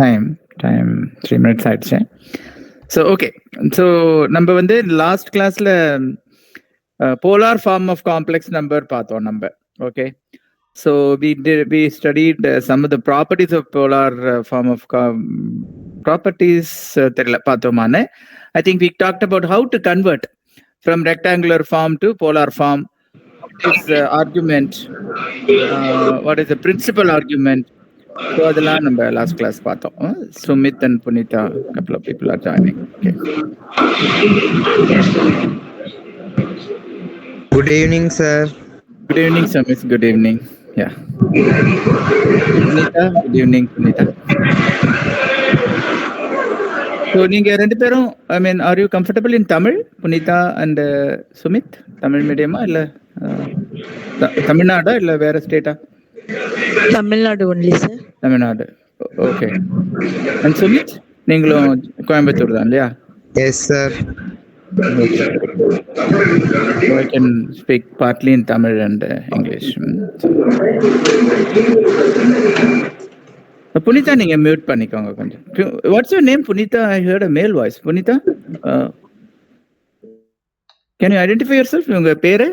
Time 3 minutes ஆயிடுச்சு. So okay. So நம்ம வந்து last classல polar form of complex number பார்த்தோம் நம்ம. Okay. So we studied some of the properties of polar form of properties தெரியல பார்த்தோமானே. I think we talked about how to convert from rectangular form to polar form. What is argument? What is the principal argument? So அதெல்லாம் நம்ம last class பார்த்தோம். Sumit and Punita, couple of people are joining. Okay. Good evening, sir. Good evening, Sumit. Good evening. Yeah. Punita. Good evening, Punita. So நீங்க ரெண்டு பேரும், I mean, are you comfortable in Tamil, Punita and Sumit? Tamil medium இல்ல தமிழ்நாடா இல்ல வேற ஸ்டேட்டா? Tamil Nadu only, sir. Tamil Nadu. Okay. And Sumit, நீங்களும் கோயம்புத்தூர் தான் இல்லையா? Yes, sir. Okay. So I can speak partly in Tamil and English. Punita, நீங்க மியூட் பண்ணிக்கோங்க கொஞ்சம். What's your name, Punita? I heard a male voice. Punita? Can you identify yourself? உங்க பேரு?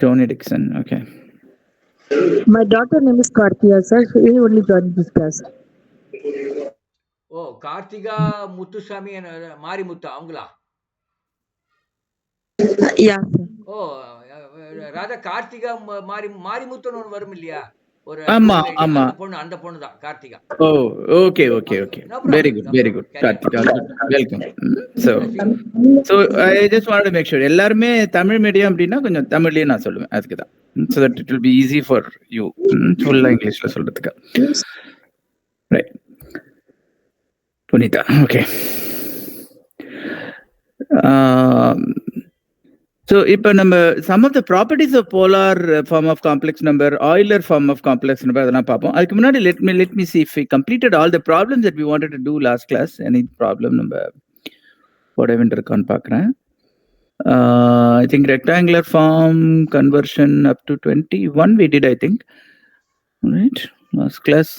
Tony Dixon. Okay. My daughter name is Karthika, sir. She only joined this class. ஓ, கார்த்திகா முத்துசாமி மாரிமுத்து அவங்களா? Yeah, sir. ஓ, ராதா கார்த்திகா மாரிமுத்துன்னு ஒன்று வரும் இல்லையா? ஒரு ஆமா ஆமா, அந்த பொண்ணு தான் Karthika. Oh, okay okay okay, very good Karthika, welcome. So I just wanted to make sure எல்லாருமே தமிழ் மீடியம் அப்படின்னா கொஞ்சம் தமிழ்லயே நான் சொல்லுவேன், அதுக்கு தான். So that it will be easy for you ஃபுல்லா இங்கிலீஷ்ல சொல்றதுக்கு. Right. Punita, okay. So இப்போ நம்ம some of the properties of polar form of complex number, Euler form of complex number அதெல்லாம் பார்ப்போம். அதுக்கு முன்னாடி let me see if we completed all the problems that we wanted to do last class. Any problem நம்ம போட வேண்டியிருக்கான்னு பார்க்குறேன். I think rectangular form conversion up to 21 we did, I think. Right, last class.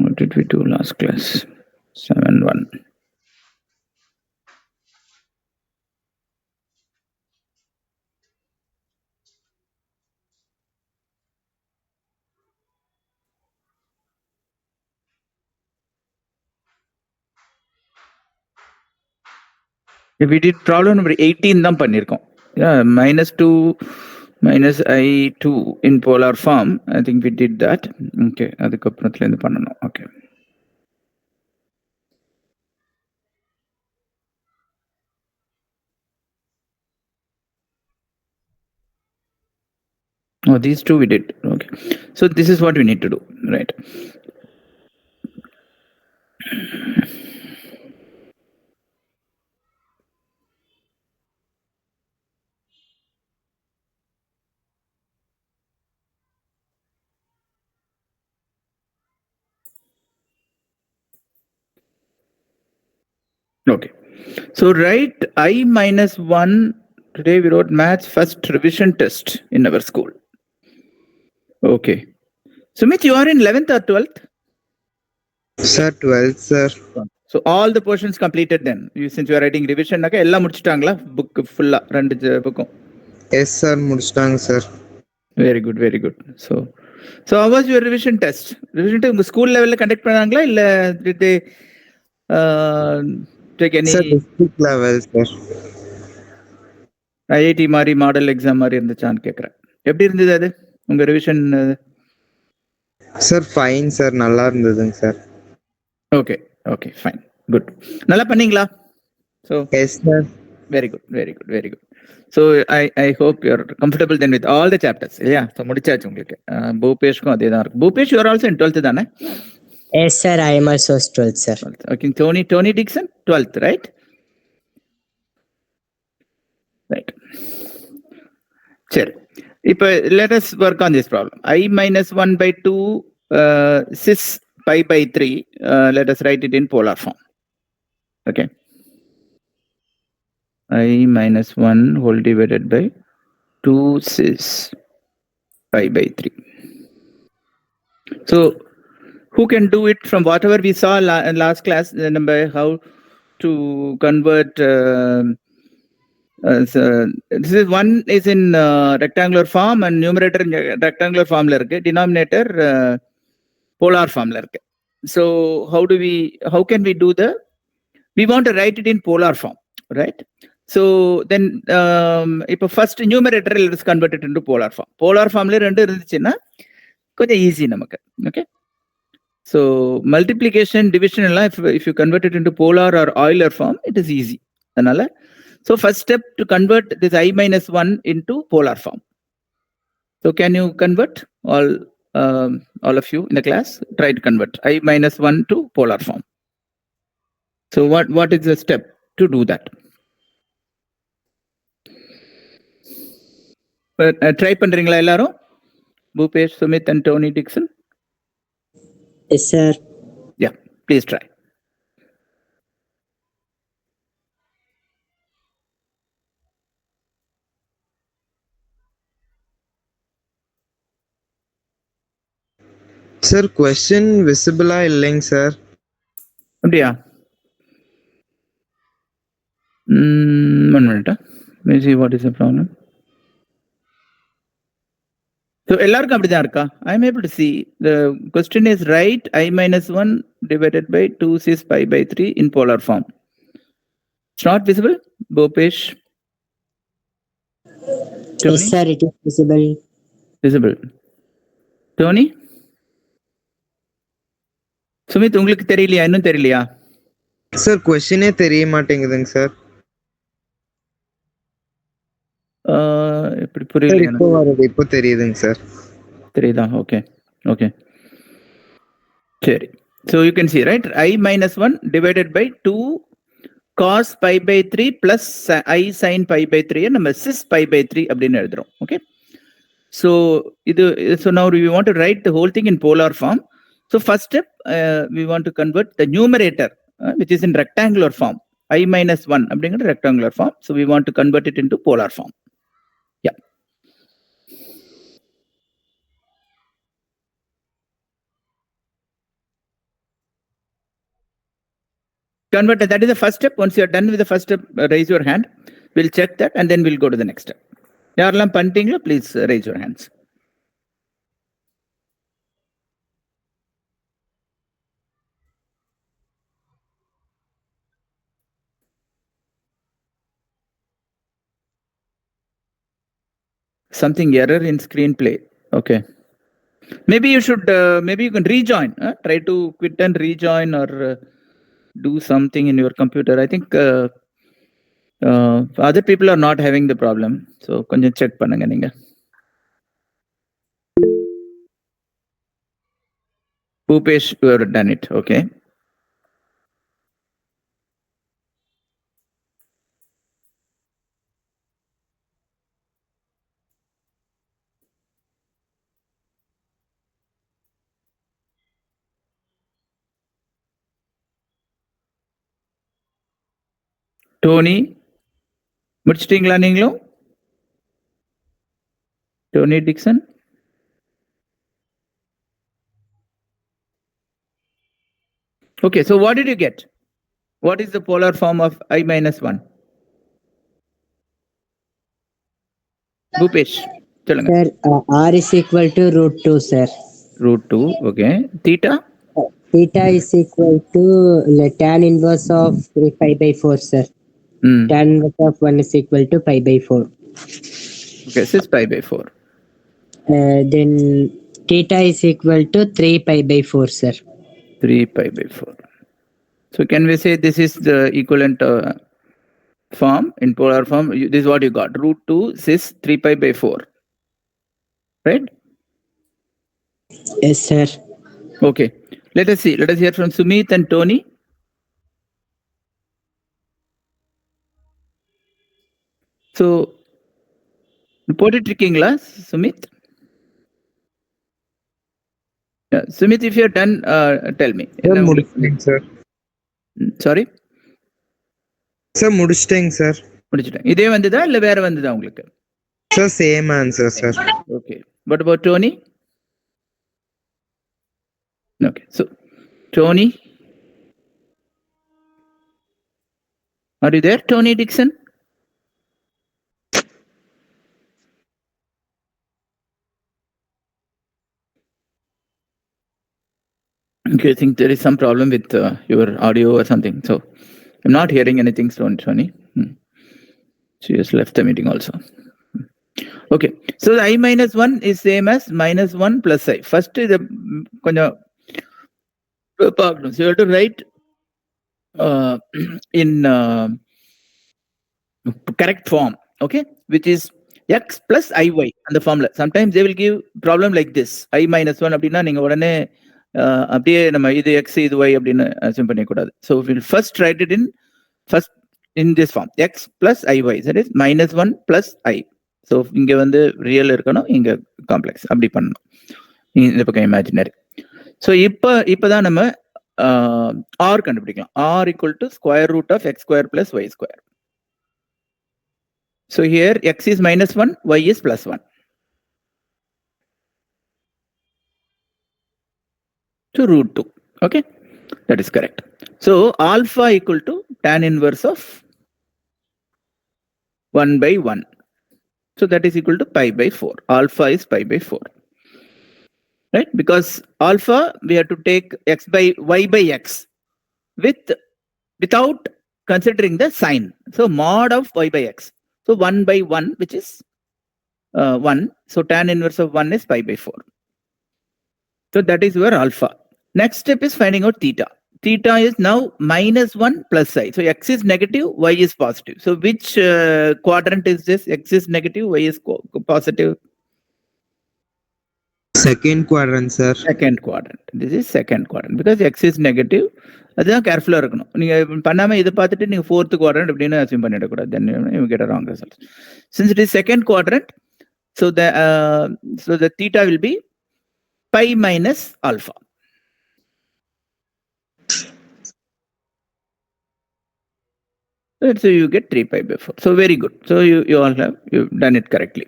What did we do last class? 7-1. We did problem number 18 தான் பண்ணிருக்கோம். Yeah, -2 minus I2 in polar form. I think we did that. Okay, அதுக்கு அப்புறத்துல இருந்து பண்ணணும். Okay. Oh, these two we did. Okay. So this is what we need to do, right? Okay. So write I minus 1. Today we wrote maths first revision test in our school. Okay. Sumit, you are in 11th or 12th? Sir, 12th, sir. So all the portions completed then. Since you are writing revision, எல்லாம் முடிச்சிட்டாங்களா book full ரெண்டு புக்கும்? Yes, sir. முடிச்சிட்டாங்க, sir. Very good, very good. So how was your revision test? Revision test உங்க school லெவல்ல conduct பண்ணாங்களா இல்ல did they take any? Sir, district level, sir. IIT மாதிரி model exam மாதிரி இருந்துச்சான்னு கேக்குறேன். எப்படி இருந்தது அது உங்க ரிவிஷன்? சார் ஃபைன் சார், நல்லா இருந்ததுங்க sir. Okay okay, fine, good. நல்லா பண்ணீங்களா? So yes sir. வெரி good, very good, very good. So I hope you are comfortable then with all the chapters. Yeah, so முடிச்சாச்சு உங்களுக்கு. பூபேஷ்க்கும் அதே தான் இருக்கு. Bhupesh, you are also in 12th தானே? Yes sir, I am also 12th sir. Okay, Tony Dixon 12th, right? Right. சரி, இப்போ let us work on this problem. I minus 1 by 2 cis pi by 3. Let us write it in polar form. Okay. I minus 1 whole divided by 2 cis pi by 3. So who can do it from whatever we saw in last class, number how to convert so this is one is in rectangular form and numerator in rectangular form la irukku, denominator polar form la irukku. So how can we do we want to write it in polar form, right? So then இப்போ first numerator let us convert it into polar form. Polar form la rendu irundhuchina கொஞ்சம் easy நமக்கு. Okay, so multiplication division எல்லாம் if you convert it into polar or Euler form, it is easy. அதனால so first step to convert this I minus 1 into polar form. So can you convert all of you in the class? Try to convert I minus 1 to polar form. So what is the step to do that? Try பண்றீங்களா எல்லாரும்? Bhupesh, Sumit and Tony Dixon? Yes, sir. Yeah, please try. Sir, question visible இல்லைங்க sir. அப்படியா? One minute. Let me see what is the problem. So எல்லாருக்கும் அப்படிதான் இருக்கா? I am able to see. The question is write I minus 1 divided by 2 cis pi by 3 in polar form. It's not visible? Bhupesh? Tony? Yes, sir, it is visible. Visible. Tony? Sumit, உங்களுக்கு தெரியலையா? இன்னும் தெரியலையா? Sir கொஸ்டினே தெரிய மாட்டேங்குதுங்க sir. எப்படி புரியல? இப்போ தெரியுதுங்க சார். தெரியுதா? ஓகே ஓகே சரி. So you can see, right? I minus 1 divided by 2 cos pi by 3 plus I sin pi by 3 நம்ம cis pi by 3 அப்படின்னு எழுதுறோம். Okay, so now we want to write the whole thing in polar form. So first step, we want to convert the numerator which is in rectangular form, I minus 1 அப்படிங்கிற rectangular form. So we want to convert it into polar form. Yeah. Convert, that is the first step. Once you are done with the first step, raise your hand. We'll check that and then we'll go to the next step. Yaarlam pantinglo, please raise your hands. Something error in screenplay. Okay. Maybe you should, maybe you can rejoin. Try to quit and rejoin or do something in your computer. I think other people are not having the problem. So, konjam check pannunga neenga. Bhupesh, you have done it. Okay. Tony, முடிச்சிட்டீங்களா நீங்களும்? Tony Dixon? Okay, so what did you get? What is the polar form of I minus 1? Bhupesh, சொல்லுங்க. Sir, R is equal to root 2, sir. Root 2, okay. Theta? Theta is equal to tan inverse of pi by 4, sir. Tan inverse of 1 is equal to pi by 4. Okay, cis pi by 4. Then theta is equal to 3 pi by 4, sir. 3 pi by 4. So can we say this is the equivalent form in polar form? This is what you got. Root 2 cis 3 pi by 4. Right? Yes, sir. Okay. Let us see. Let us hear from Sumit and Tony. So, போட்டுட்ருக்கீங்களா Sumit? Yeah. Sumit, if you're done, tell me. முடிச்சிட்டேங்க sir. Sorry? Sir முடிச்சிட்டேங்க sir. முடிச்சிட்டேன். இதே வந்ததா இல்ல வேற வந்ததா உங்களுக்கு? Sir same answer sir. Okay. What about Tony? Okay, so Tony, are you there, Tony Dixon? Okay, I think there is some problem with your audio or something. So I'm not hearing anything, Tony. She has left the meeting also. Okay, so the I minus 1 is same as minus 1 plus I. First, the problem. So you have to write in correct form, okay, which is x plus iy and the formula. Sometimes they will give problem like this. I minus 1 அப்படின்னா நீங்க உடனே அப்படியே நம்ம இது x இது y அப்படின்னு assume பண்ணிக்கூடாது. So we'll first write it in this form, x plus iy, that is minus 1 plus I. So இங்க வந்து ரியல் இருக்கணும், இங்க காம்ப்ளெக்ஸ், அப்படி பண்ணணும். இந்த பக்கம் இமேஜினரி. ஸோ இப்போதான் நம்ம ஆர் கண்டுபிடிக்கலாம். R equal to square root of X square plus Y square. So here x is minus 1, y is plus 1. To root 2. Okay, that is correct. So alpha equal to tan inverse of 1 by 1. So that is equal to pi by 4. Alpha is pi by 4. Right? Because alpha we have to take x by y by x without considering the sign. So mod of y by x. So 1 by 1, which is 1. So tan inverse of 1 is pi by 4. So that is your alpha. Next step is finding out theta. Theta is now minus 1 plus I. So x is negative, y is positive. So which quadrant is this? X is negative, y is positive. Second quadrant, sir. Second quadrant. This is second quadrant because x is negative. அதுதான் கேர்ஃபுல்லாக இருக்கணும். நீங்கள் பண்ணாமல் இதை பார்த்துட்டு நீங்கள் fourth quadrant அப்படின்னு assume பண்ணிடக்கூடாது. Then you get a wrong result. Since it is second quadrant, so the theta will be pi minus alpha. So you get 3 pi by 4. So very good. So you've done it correctly.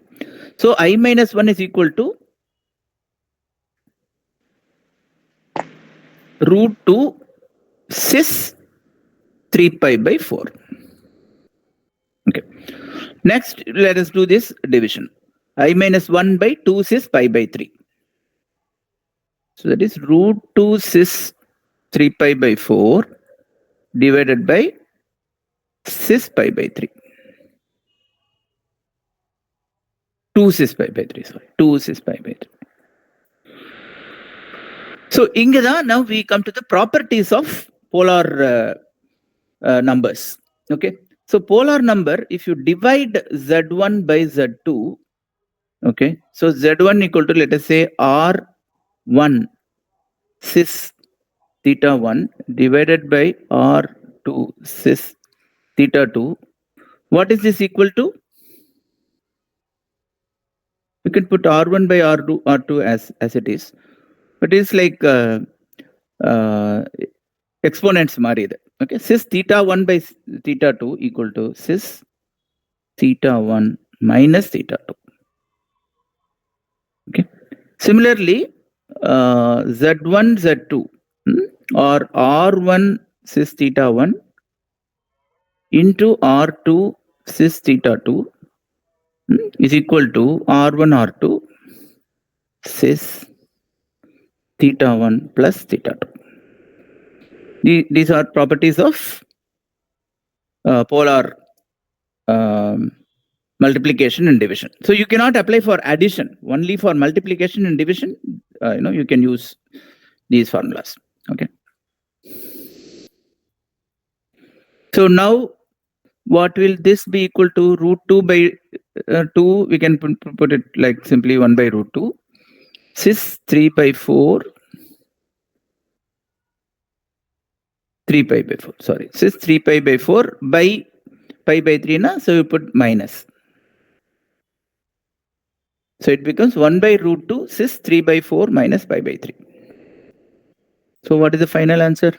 So I minus 1 is equal to root 2 cis 3 pi by 4. Okay. Next, let us do this division. I minus 1 by 2 cis pi by 3. So that is root 2 cis 3 pi by 4 divided by cis pi by 3. 2 cis pi by 3, sorry. 2 cis pi by 3. So now we come to the properties of polar numbers. Okay. So polar number, if you divide z1 by z2, okay, so z1 equal to, let us say, r1 cis theta 1 divided by r2 cis theta 2. What is this equal to? You can put r1 by r2 as it is, but it's like exponents mari idu. Okay, cis theta 1 by theta 2 equal to cis theta 1 minus theta 2. Okay, similarly z1 z2 or r1 cis theta 1 into r2 cis theta 2 is equal to r1 r2 cis theta 1 plus theta 2. These are properties of polar multiplication and division. So you cannot apply for addition. Only for multiplication and division, you can use these formulas. Okay. So now, what will this be equal to? Root 2 by 2. We can put it like simply 1 by root 2. Cis 3 by 4. 3 pi by 4. Sorry. Cis 3 pi by 4 by pi by 3. So you put minus. So it becomes 1 by root 2 cis 3 by 4 minus pi by 3. So what is the final answer?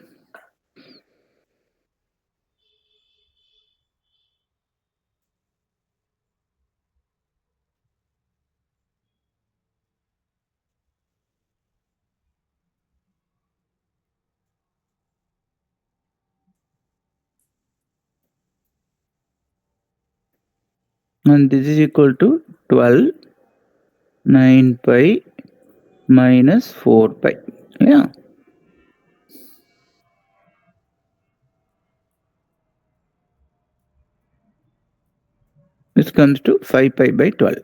and this is equal to 12 9 pi minus 4 pi. Yeah. This comes to 5 pi by 12.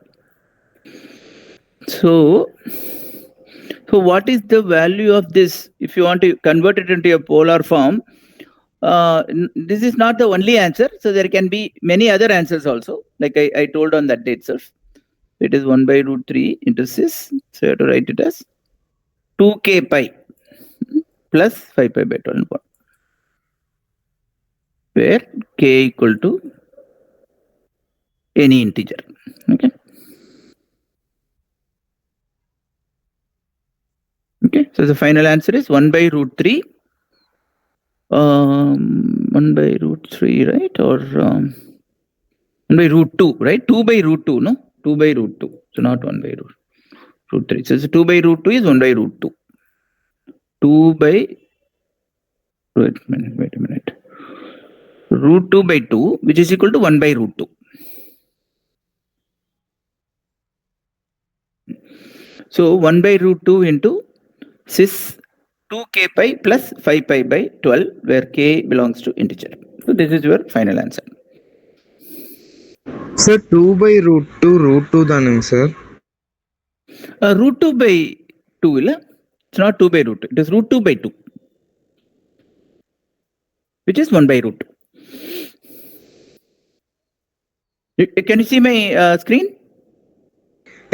So what is the value of this? If you want to convert it into a polar form, this is not the only answer. So there can be many other answers also. Like I told on that day itself. It is 1 by root 3 into cis. So you have to write it as 2k pi plus 5 pi by 12, where k equal to any integer. Okay. Okay. So the final answer is 1 by root 3. 1 by root 3, right? Or 1 by root 2, right? 2 by root 2, no? 2 by root 2. So not 1 by root 3. So 2 by root 2 is 1 by root 2. 2 by, wait a minute. Root 2 by 2, which is equal to 1 by root 2. So 1 by root 2 into cis 2k pi plus 5 pi by 12, where k belongs to integer. So this is your final answer. Sir, 2 by root 2 தானுங்க sir. Root 2 by 2, illa? It's not 2 by root 2. It is root 2 by 2, which is 1 by root 2. Can you see my screen?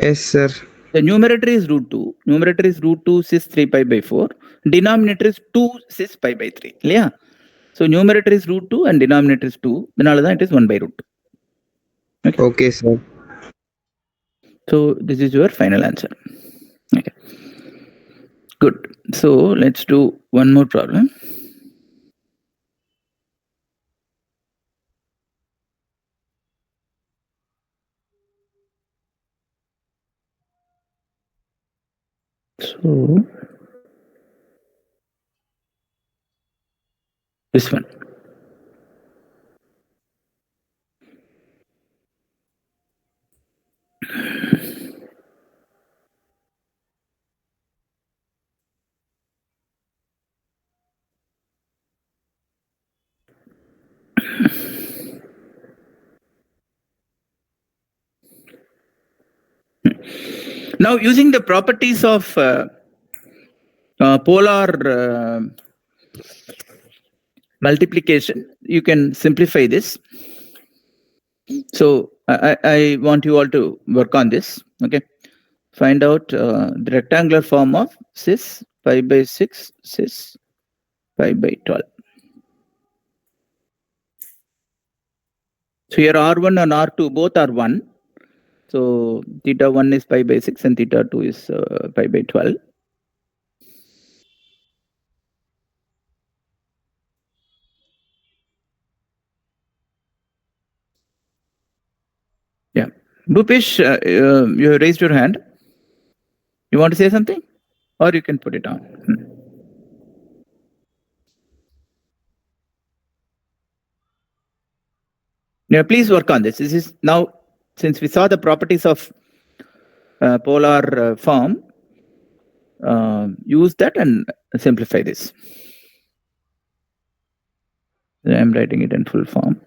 Yes, sir. The numerator is root 2. Numerator is root 2 cis 3 pi by 4. Denominator is 2 cis pi by 3. Yeah. So numerator is root 2 and denominator is 2. Then it is 1 by root 2. Okay, sir. So this is your final answer. Okay. Good. So let's do one more problem. So this one. Now, using the properties of polar multiplication, you can simplify this. So I want you all to work on this. Okay. Find out the rectangular form of cis pi by 6, cis pi by 12. So here R1 and R2 both are 1. So theta 1 is pi by 6 and theta 2 is pi by 12. Yeah. Bhupesh, you raised your hand. You want to say something? Or you can put it on. Yeah, please work on this. This is now, since we saw the properties of polar form, use that and simplify this. I'm writing it in full form.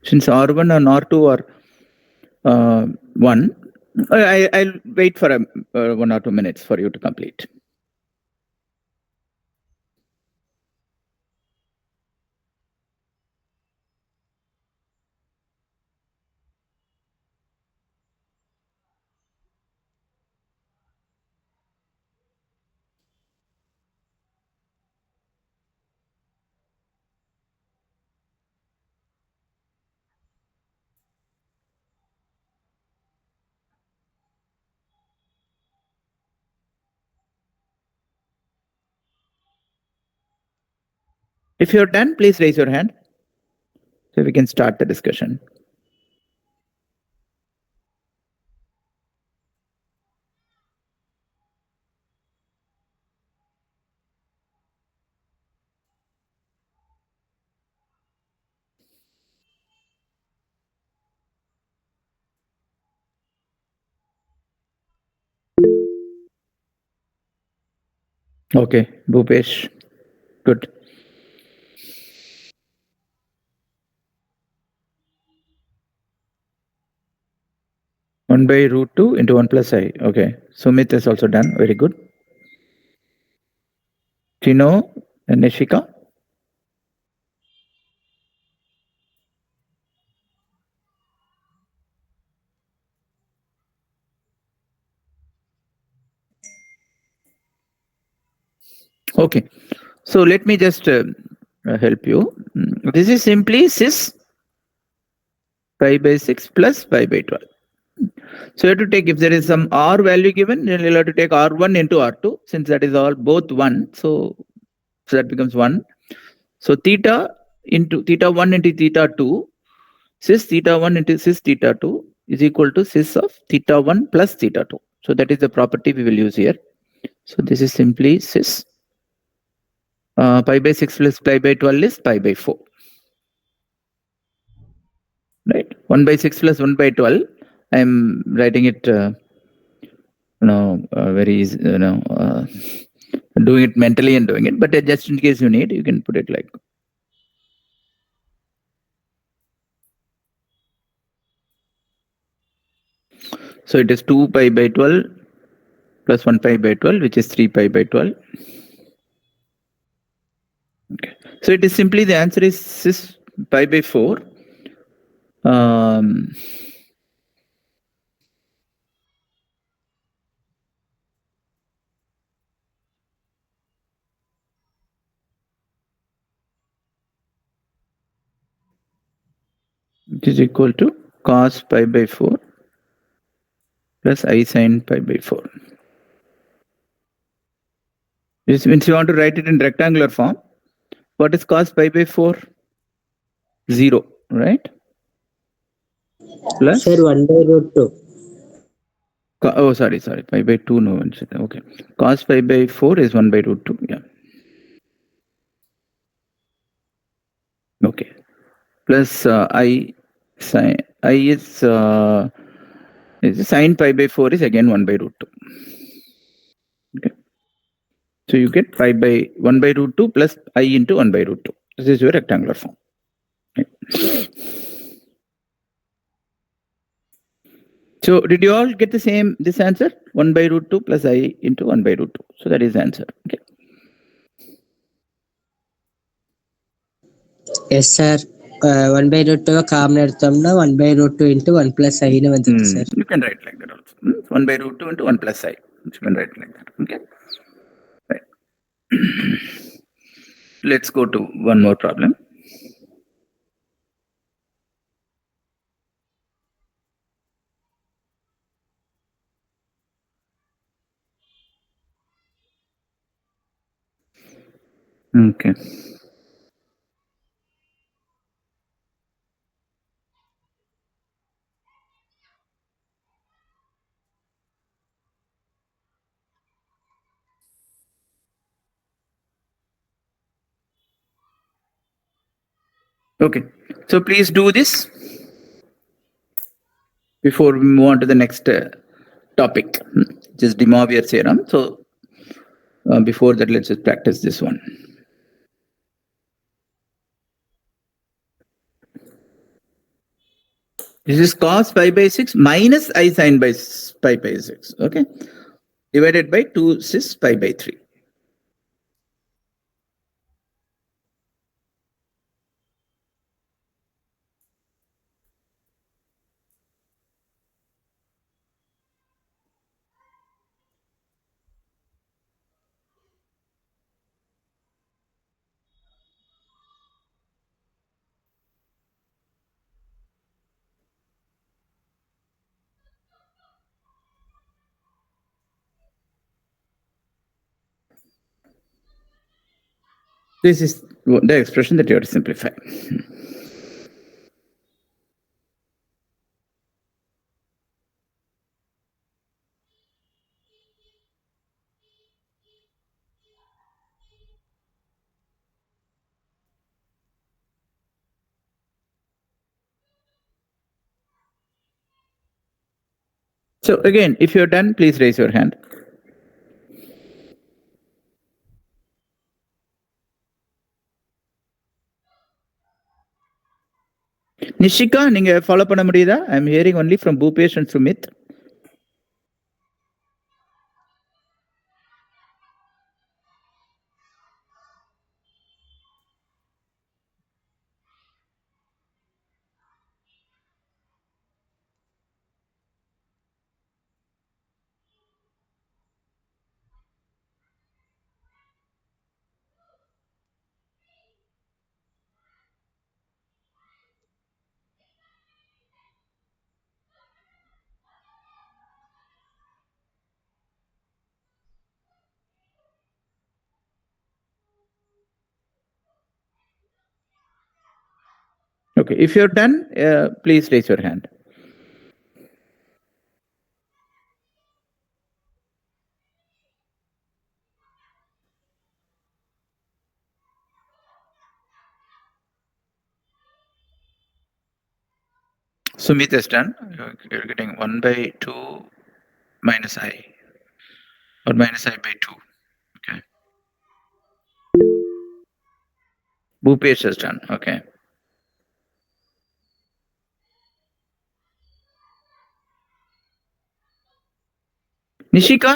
Since R1 and R2 are 1, I'll wait for 1 or 2 minutes for you to complete. If you're done, please raise your hand so we can start the discussion. Okay, Bhupesh. Good. One by root 2 into 1 plus I. Okay. Sumit is also done. Very good. Tino and Nishika. Okay. So let me just help you. This is simply cis pi by 6 plus pi by 12. So you have to take, if there is some r value given, then you'll have to take r1 into r2, since that is all both 1. So that becomes 1. So theta 1 into theta 2, cis theta 1 into cis theta 2 is equal to cis of theta 1 plus theta 2. So that is the property we will use here. So this is simply cis pi by 6 plus pi by 12 is pi by 4. Right? 1 by 6 plus 1 by 12. I am writing it, very easy, doing it mentally and doing it. But just in case you need, you can put it like. So it is 2 pi by 12 plus 1 pi by 12, which is 3 pi by 12. Okay. So it is simply, the answer is cis pi by 4. Which is equal to cos pi by 4 plus I sin pi by 4. This means you want to write it in rectangular form. What is cos pi by 4? 0, right? Plus? Sir, 1 by root 2. Oh, sorry. Pi by 2, no one said. Okay. Cos pi by 4 is 1 by root 2. Yeah. Okay. Plus I sin, I is sin pi by 4 is again 1 by root 2. Okay. So you get pi by 1 by root 2 plus I into 1 by root 2. This is your rectangular form. Okay. So did you all get this answer? 1 by root 2 plus I into 1 by root 2. So that is the answer. Okay. Yes, sir. 1 by root 2 common എടുത്തோம்னா 1 by root 2 into 1 plus I ன்னு வந்துட்டு sir. You can write like that also. 1 by root 2 into 1 plus I. You can write like that. Okay. Right. Let's go to one more problem. Okay. Okay. So please do this before we move on to the next topic, just De Moivre theorem. So before that, let's just practice this one. This is cos pi by 6 minus I sin by pi by 6. Okay. Divided by 2 cis pi by 3. This is the expression that you have to simplify. So again, if you're done, please raise your hand. Nishika, நீங்க follow பண்ண முடியுதா? I am hearing only from Bhupesh and Sumit. Okay, if you're done, please raise your hand. Sumit is done. You're getting 1 by 2 minus I, or minus I by 2. Okay. Bhupesh is done. Okay. Nishika,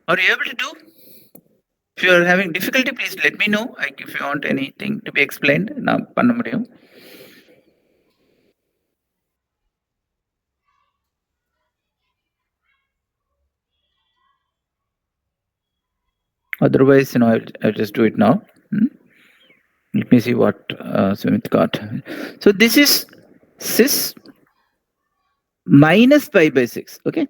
are you able to do? If you are having difficulty, please let me know. If you want anything to be explained, now பண்ண முடியும். Otherwise, I'll just do it now. Let me see what Sumit got. So this is cis minus pi by 6. Okay.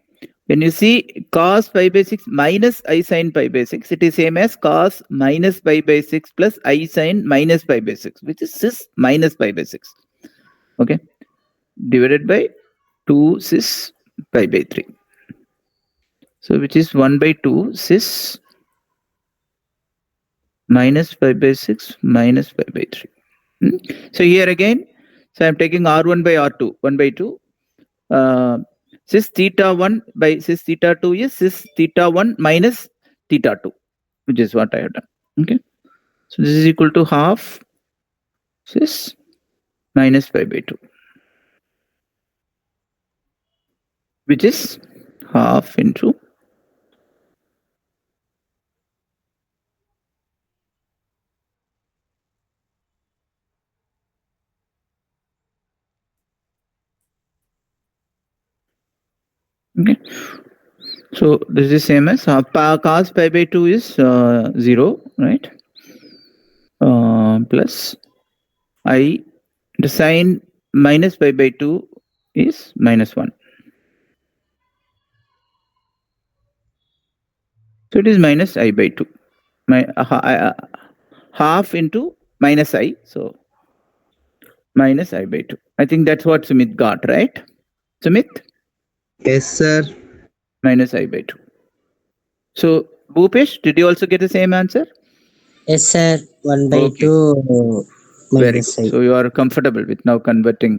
When you see cos pi by 6 minus I sin pi by 6, it is same as cos minus pi by 6 plus I sin minus pi by 6, which is cis minus pi by 6. Okay. Divided by 2 cis pi by 3. So which is 1 by 2 cis minus pi by 6 minus pi by 3. So here again, so I'm taking R1 by R2, 1 by 2. Cis theta 1 by cis theta 2 is cis theta 1 minus theta 2, which is what I have done. Okay. So this is equal to half cis minus pi by 2, which is half into okay. So this is same as cos pi by 2 is 0, right? Plus I, the sin minus pi by 2 is minus 1. So it is minus I by 2. Half into minus I. So minus I by 2. I think that's what Sumit got, right? Sumit? Yes, sir. Minus I by 2. So Bhupesh, did you also get the same answer? Yes, sir. 1 by Okay. 2 Very minus good. I. So you are comfortable with now converting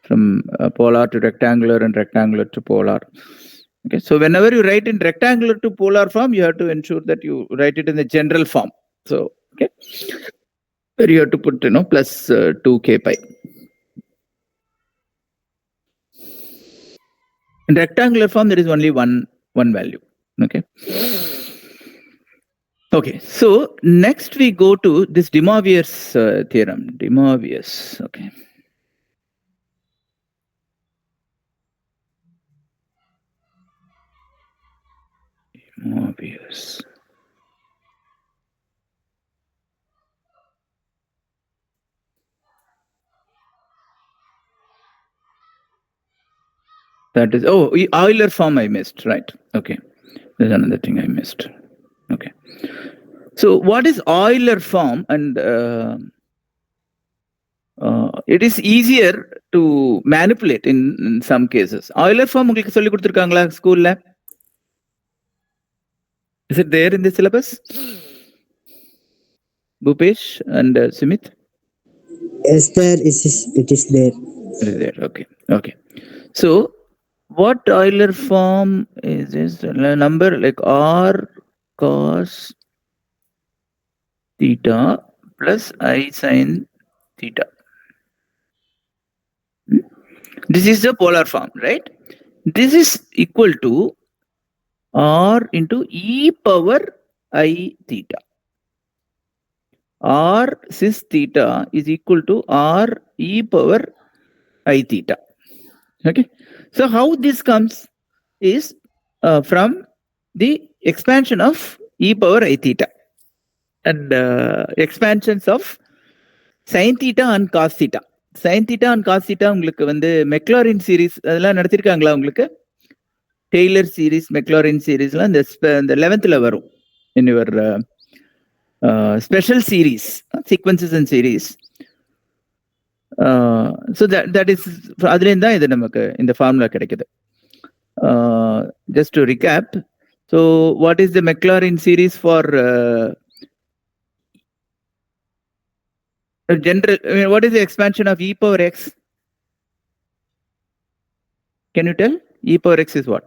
from polar to rectangular and rectangular to polar. Okay. So whenever you write in rectangular to polar form, you have to ensure that you write it in the general form. So, okay. Where you have to put, plus 2k pi. In rectangular form, there is only one value. Okay. Okay. So next we go to this De Moivre's theorem. De Moivre's. Okay. De Moivre's. That is, Euler form I missed, right? Okay. There's another thing I missed. Okay. So what is Euler form? And it is easier to manipulate in some cases. Euler form உங்களுக்கு சொல்லி கொடுத்திருக்காங்களா ஸ்கூல்ல? Is it there in the syllabus? Bhupesh and Sumit? Yes, sir. It is there. It is there. Okay. Okay. So what Euler form is this? A number like R cos theta plus I sin theta. This is the polar form, right? This is equal to r into e power I theta. R cis theta is equal to r e power I theta. Okay. So how this comes is from the expansion of e power I theta and expansions of sin theta and cos theta. Sin theta and cos theta உங்களுக்கு வந்து Maclaurin series அதெல்லாம் நடத்திருக்காங்களா உங்களுக்கு? Taylor series Maclaurin சீரிஸ்லாம் இந்த 11th வரும் in your special series, sequences and series. So that is அதுலேருந்து தான் இது நமக்கு இந்த ஃபார்முலா கிடைக்குது. Just to recap, so what is the Maclaurin series for general? I mean, what is the expansion of e power x? Can you tell? E power x is what?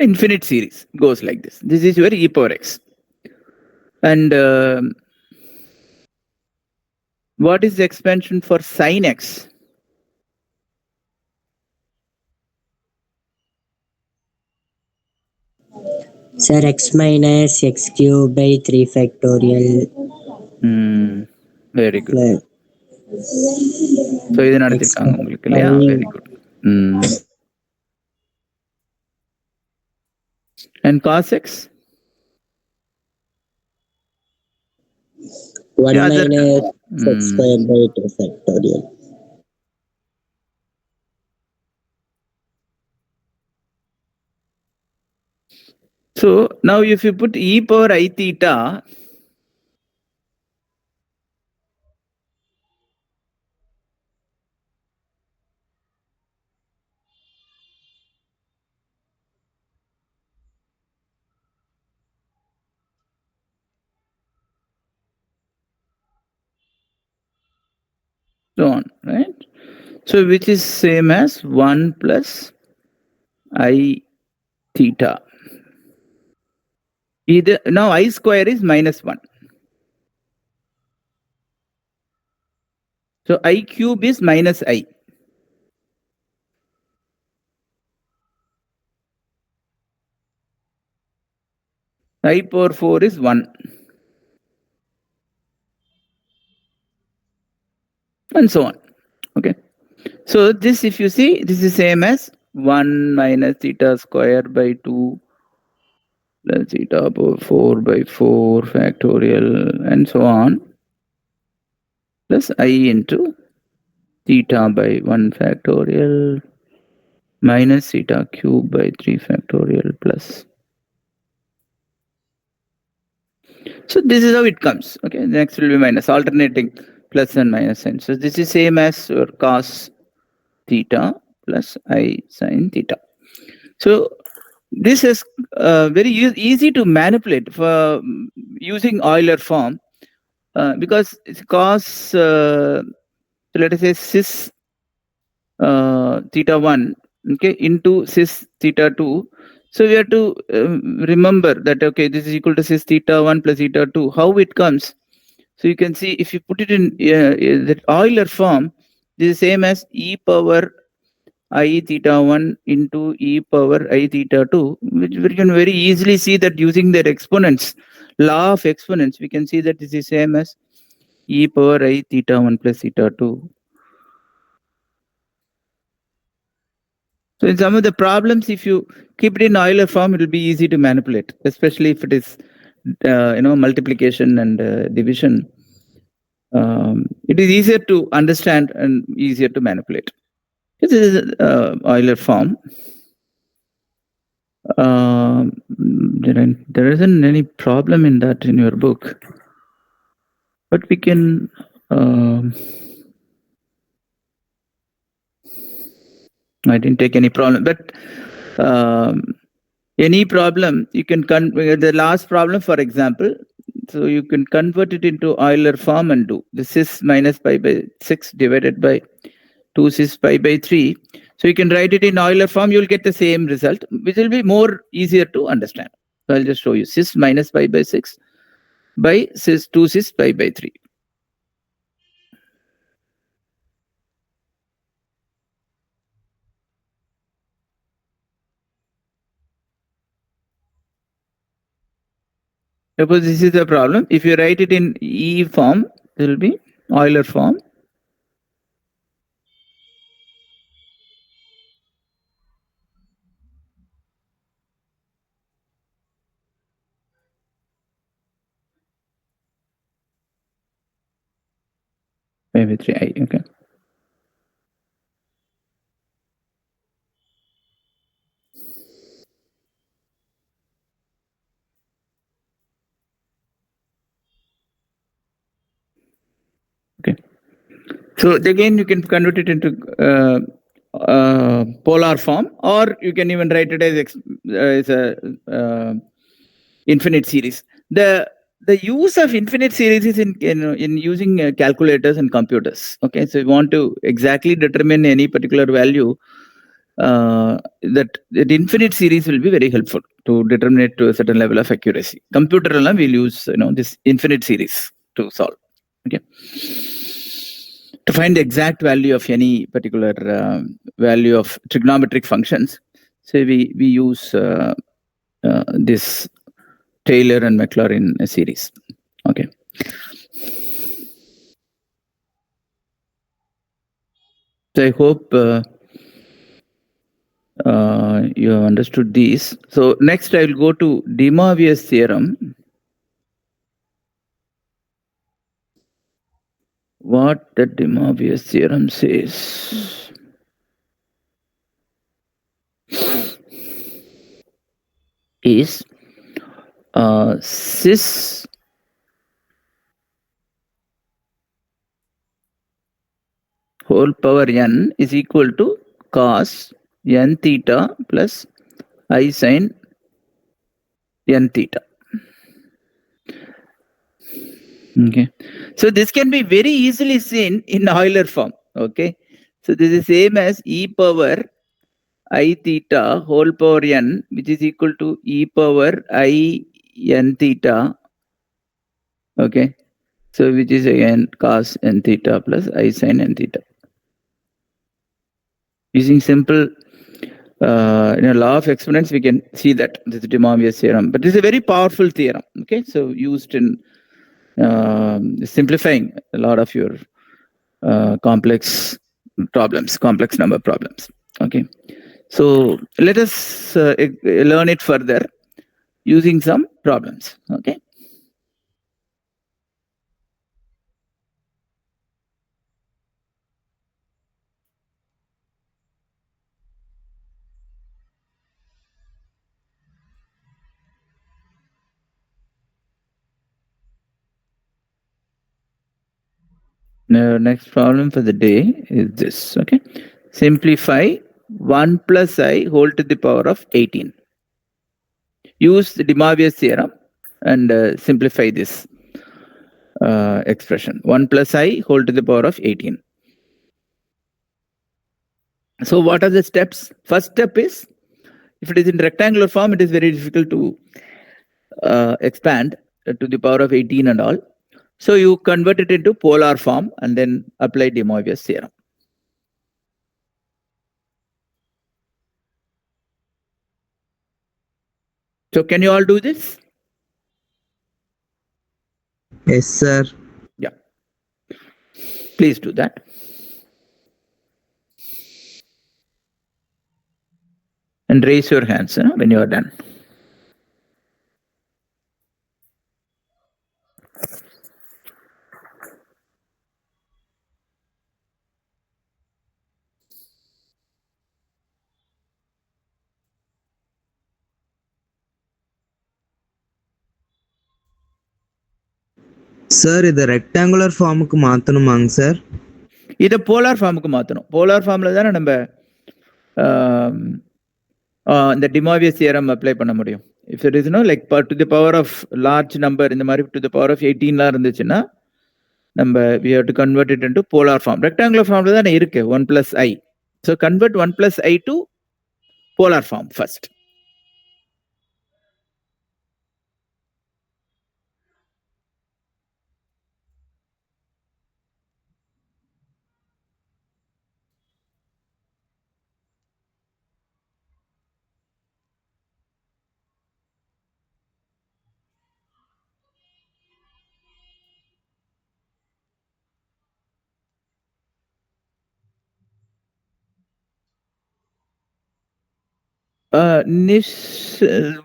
Infinite series goes like this. This is your e power x. And what is the expansion for sin x? Sir, x minus x cube by 3 factorial. Very good. So இது நடத்திருக்காங்க உங்களுக்கு இல்லையா? Very good. And cos x? 1 minus x squared by 2 factorial. So now if you put e power I theta, so on, right? So which is same as 1 plus I theta. Either now I square is minus 1. So I cube is minus I. I power 4 is 1. And so on. Okay. So this, if you see, this is same as 1 minus theta square by 2 plus theta power 4 by 4 factorial and so on, plus I into theta by 1 factorial minus theta cube by 3 factorial plus. So this is how it comes. Okay, next will be minus, alternating plus and minus sign. So this is same as your cos theta plus I sin theta. So this is very easy to manipulate for using Euler form because it's cos, let us say cis theta 1, okay, into cis theta 2. So we have to remember that, okay, this is equal to cis theta 1 plus theta 2. How it comes? So you can see if you put it in the Euler form, this is same as e power I theta 1 into e power I theta 2, which we can very easily see that using their exponents, law of exponents, we can see that this is same as e power I theta 1 plus theta 2. So in some of the problems, if you keep it in Euler form, it will be easy to manipulate, especially if it is multiplication and division. It is easier to understand and easier to manipulate. This is Euler form. There isn't any problem in that in your book, but we can. I didn't take any problem, but any problem you can the last problem, for example. So you can convert it into Euler form and do the cis minus pi by 6 divided by 2 cis pi by 3. So you can write it in Euler form, you'll get the same result, which will be more easier to understand. So I'll just show you cis minus pi by 6 by cis 2 cis pi by 3. Suppose this is the problem. If you write it in E form, it will be Euler form. Maybe 3i, okay. Okay. So again, you can convert it into polar form, or you can even write it as a infinite series. The use of infinite series is in using calculators and computers. Okay, so you want to exactly determine any particular value, that infinite series will be very helpful to determine it to a certain level of accuracy. Computer will use this infinite series to solve. Okay, to find the exact value of any particular value of trigonometric functions. So we use this Taylor and Maclaurin series. Okay. So I hope you have understood these. So next I will go to De Moivre's theorem. What the De Moivre's theorem says is cis whole power n is equal to cos n theta plus I sin n theta. Okay, so this can be very easily seen in Euler form. Okay, so this is same as e power I theta whole power n, which is equal to e power I n theta. Okay, so which is again cos n theta plus I sin n theta. Using simple law of exponents, we can see that this is De Moivre's theorem. But this is a very powerful theorem. Okay, so used in simplifying a lot of your complex problems, complex number problems. Okay, so let us learn it further using some problems. Okay. Now, next problem for the day is this. Okay, simplify 1 plus I whole to the power of 18. Use the De Moivre's theorem and simplify this expression 1 plus I whole to the power of 18. So what are the steps? First step is, if it is in rectangular form, it is very difficult to expand to the power of 18 and all. So you convert it into polar form and then apply De Moivre's theorem. So can you all do this? Yes, sir. Yeah. Please do that. And raise your hands when you are done. Sir இதை rectangular ஃபார்முக்கு மாற்றணுமாங்க sir? இதை polar ஃபார்முக்கு மாற்றணும். Polar ஃபார்மில் தானே நம்ம இந்த De Moivre's theorem apply பண்ண முடியும். If it is like to the power of large number இந்த மாதிரி டு தி பவர் ஆஃப் 18லாம் இருந்துச்சுன்னா நம்ம we have to convert it into polar form. Rectangular ஃபார்மில் தானே இருக்கு 1 plus I. So convert 1 plus I to polar form first.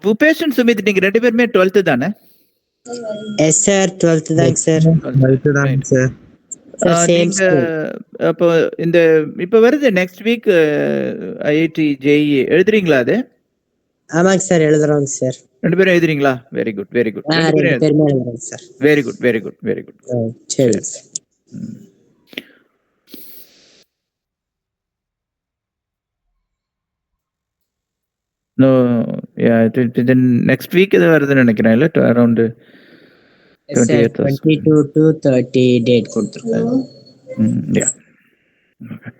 Bhupesh and Sumit, நீங்க ரெண்டு பேருமே 12th தானே? Yes, sir. 12th தாங்க sir. 12th தாங்க சார். Sir, same நீங்க school. அப்போ இந்த இப்ப வருது நெக்ஸ்ட் வீக் ஐஐடி ஜேஇ எழுதுறீங்களா அது? ஆமாங்க சார், எழுதுறோங்க சார். ரெண்டு பேரும் எழுதுறீங்களா? Very good very good. ரெண்டு பேருமே எழுதுறோங்க சார். வெரி குட் வெரி குட் வெரி குட். சரி sir. No, yeah, then next week இது வருதுன்னு நினைக்கிறேன் இல்ல அரௌண்ட் 20th 22 to 30 டேட் கொடுத்துருக்காங்க. yeah. Okay.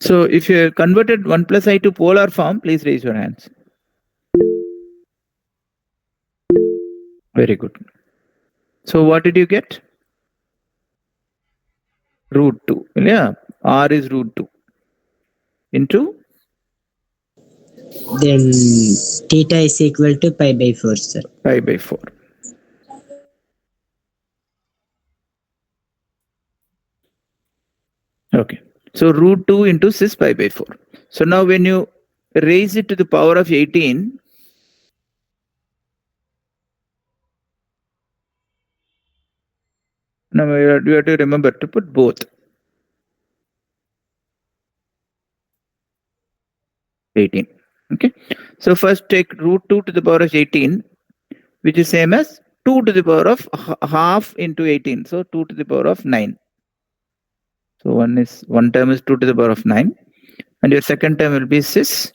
So if you converted 1 plus I to polar form, please raise your hands. Very good. So what did you get? Root 2. Yeah, R is root 2 into? Then theta is equal to pi by 4, sir. Pi by 4. Okay. So root 2 into 6 pi by 4. So now when you raise it to the power of 18, now you have to remember to put both. 18. Okay. So first take root 2 to the power of 18, which is same as 2 to the power of half into 18. So 2 to the power of 9. So one term is 2 to the power of 9. And your second term will be 6.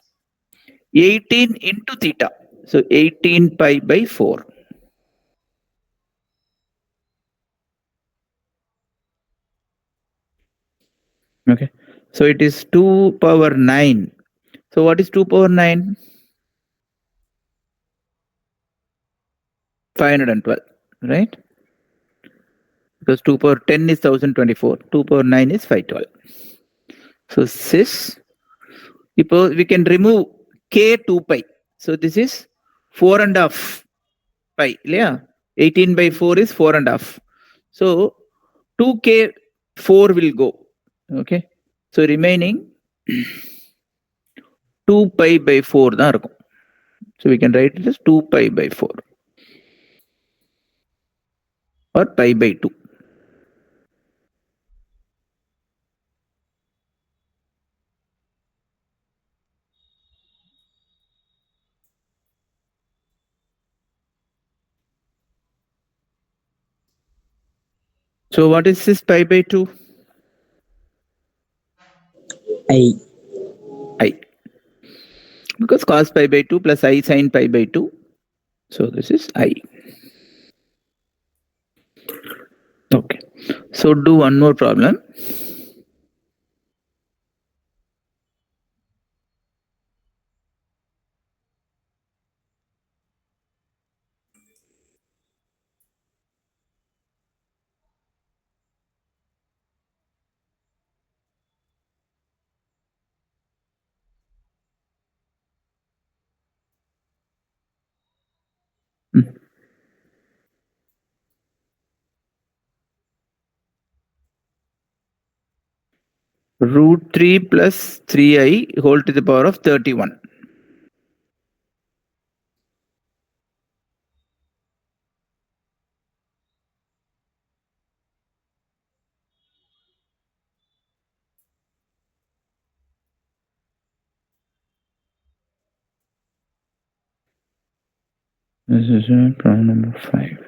18 into theta. So 18 pi by 4. Okay. So it is 2 power 9. So what is 2 power 9? 512, right? Because 2 power 10 is 1024. 2 power 9 is 512. So cis, we can remove k 2 pi. So this is 4.5 pi. Yeah. 18 by 4 is 4.5. So 2k 4 will go. Okay. So remaining 2 pi by 4 தான் இருக்கும். So we can write it as 2 pi by 4 or pi by 2. So what is this pi by 2? I. Because cos pi by 2 plus I sin pi by 2. So this is I. Okay. So do one more problem. Root 3 plus 3i whole to the power of 31. This is problem number 5.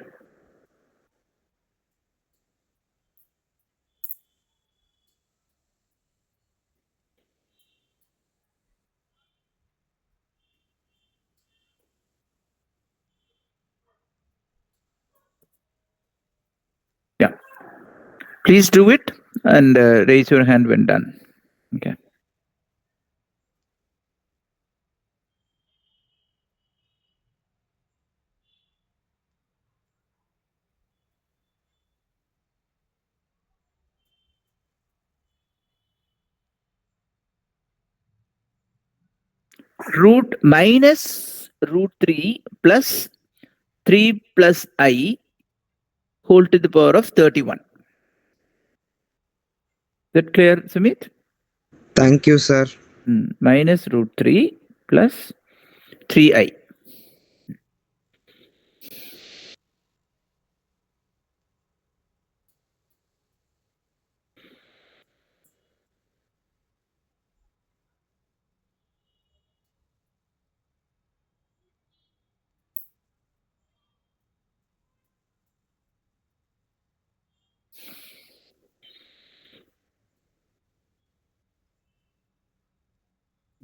Yeah. Please do it and raise your hand when done. Okay. Root minus root 3 plus 3 plus I whole to the power of 31. Is that clear, Sumit? Thank you, sir. Minus root 3 plus 3I.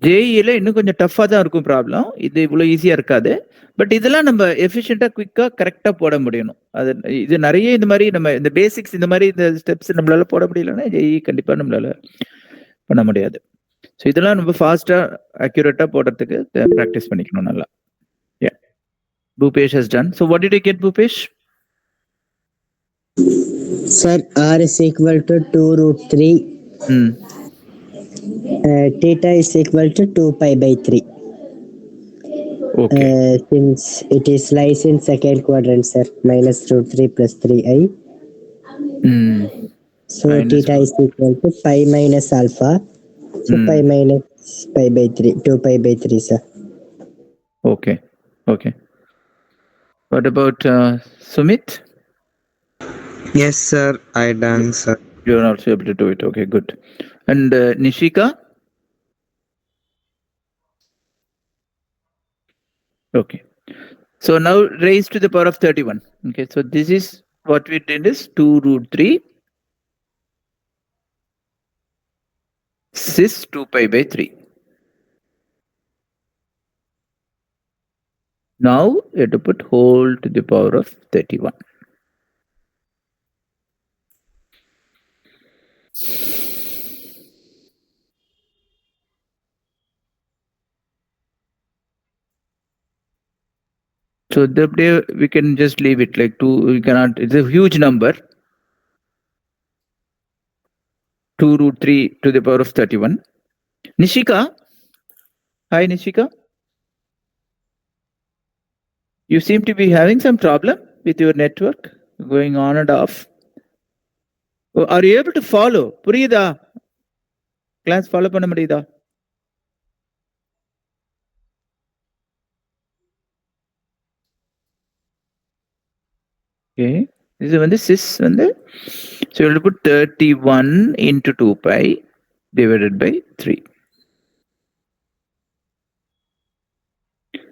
ஜேஇல இன்னும் கொஞ்சம் டஃப்பாக தான் இருக்கும் problem. இது இவ்வளோ ஈஸியாக இருக்காது. But இதெல்லாம் நம்ம எஃபிஷியண்டாக குயிக்காக கரெக்டாக போட முடியணும். அது இது நிறைய இந்த மாதிரி நம்ம இந்த பேசிக்ஸ் இந்த மாதிரி இந்த ஸ்டெப்ஸ் நம்மளால போட முடியலன்னா ஜேஇ கண்டிப்பாக நம்மளால பண்ண முடியாது. ஸோ இதெல்லாம் நம்ம ஃபாஸ்ட்டாக அக்யூரேட்டாக போடுறதுக்கு ப்ராக்டிஸ் பண்ணிக்கணும் நல்லா. Yeah, Bhupesh has done. So what did you get, Bhupesh? Sir, R is equal to 2 root 3. Theta is equal to 2 pi by 3. Okay. Since it is lies in second quadrant, sir, minus root 3 plus 3i. So minus theta is equal to pi minus alpha. So pi minus pi by 3, 2 pi by 3, sir. Okay. Okay. What about Sumit? Yes, sir. I done, sir. You are also able to do it. Okay, good. And Nishika? Okay. So now raise to the power of 31. Okay, so this is what we did is 2 root 3 cis 2 pi by 3. Now you have to put whole to the power of 31. So we can just leave it like 2. We cannot. It's a huge number. 2 root 3 to the power of 31. Nishika? Hi, Nishika. You seem to be having some problem with your network going on and off. Are you able to follow? புரியுதா? Class follow பண்ண முடியுதா? Okay. This is வந்து cis வந்து, so you will put 31 into 2 pi divided by 3.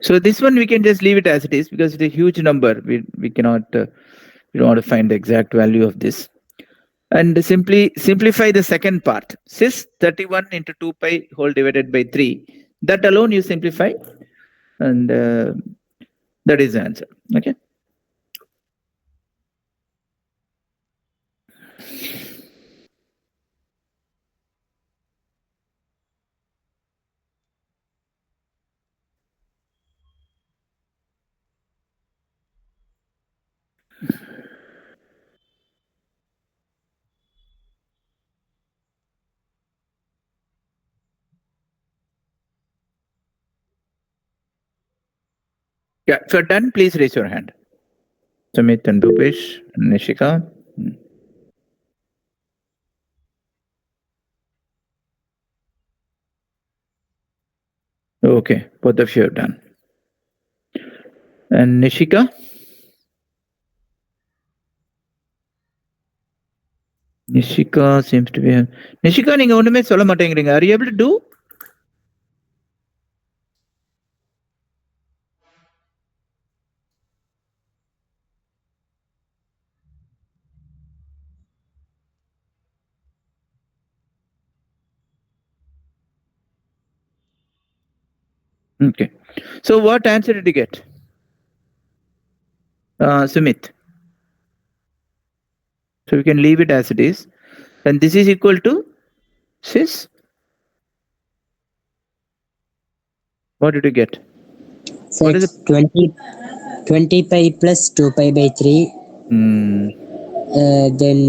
So this one we can just leave it as it is because it's a huge number. We cannot, we don't want to find the exact value of this. And simply simplify the second part. Cis 31 into 2 pi whole divided by 3. That alone you simplify, and that is the answer. Okay. Yeah, if you're done, please raise your hand. Sumit and Bhupesh and Nishika. Okay, both of you are done. And Nishika? Nishika seems to be. Nishika, நீங்க ஒண்ணுமே சொல்ல மாட்டேங்கிறீங்க. Are you able to do? Okay. So what answer did you get? Sumit. So we can leave it as it is. And this is equal to cis. What did you get? So What is it's 20 pi plus 2 pi by 3. Then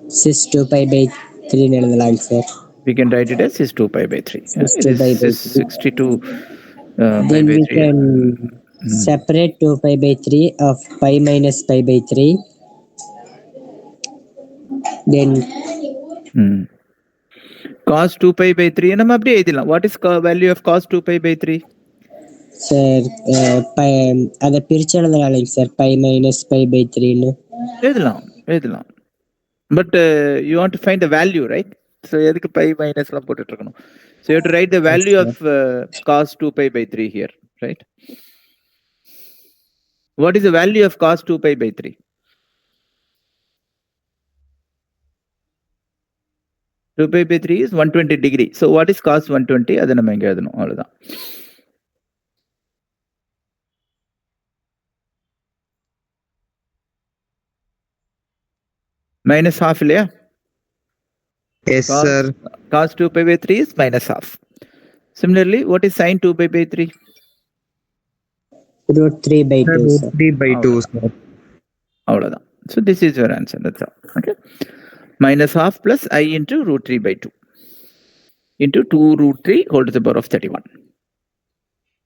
cis 2 pi by 3 another answer. We can write it as cis 2 pi by 3. Yeah? 62 It pi is by cis 3. 62 pi Then by we 3. can separate 2 pi by 3 of pi minus pi by 3. Then cos 2 pi by 3 நம்ம அப்படியே எழுதலாம். What is value of cos 2 pi by 3? Sir அதை பிரிச்சு எழுதலாம் sir pi minus pi pi 3 எழுதலாம். But you want to find the value, right? So எதுக்கு pi minus எல்லாம் போட்டுட்டு இருக்கணும். So you have to write the value of cos 2 pi by 3 here, right? What is the value of cos 2 pi by 3? 2 pi by 3 is 120 degree. So what is cos 120? அதை நம்ம இங்க எழுதணும். அவ்வளவுதான். Minus half இல்லையா? Yes, sir. Cos 2 pi by 3 is minus half. Similarly, what is sin 2 pi by 3? root 3 by 2 Root sir. 3 by 2, sir. அவ்வளவுதான். So this is your answer. That's all. Okay. Minus half plus I into root 3 by 2 into 2 root 3 whole to the power of 31.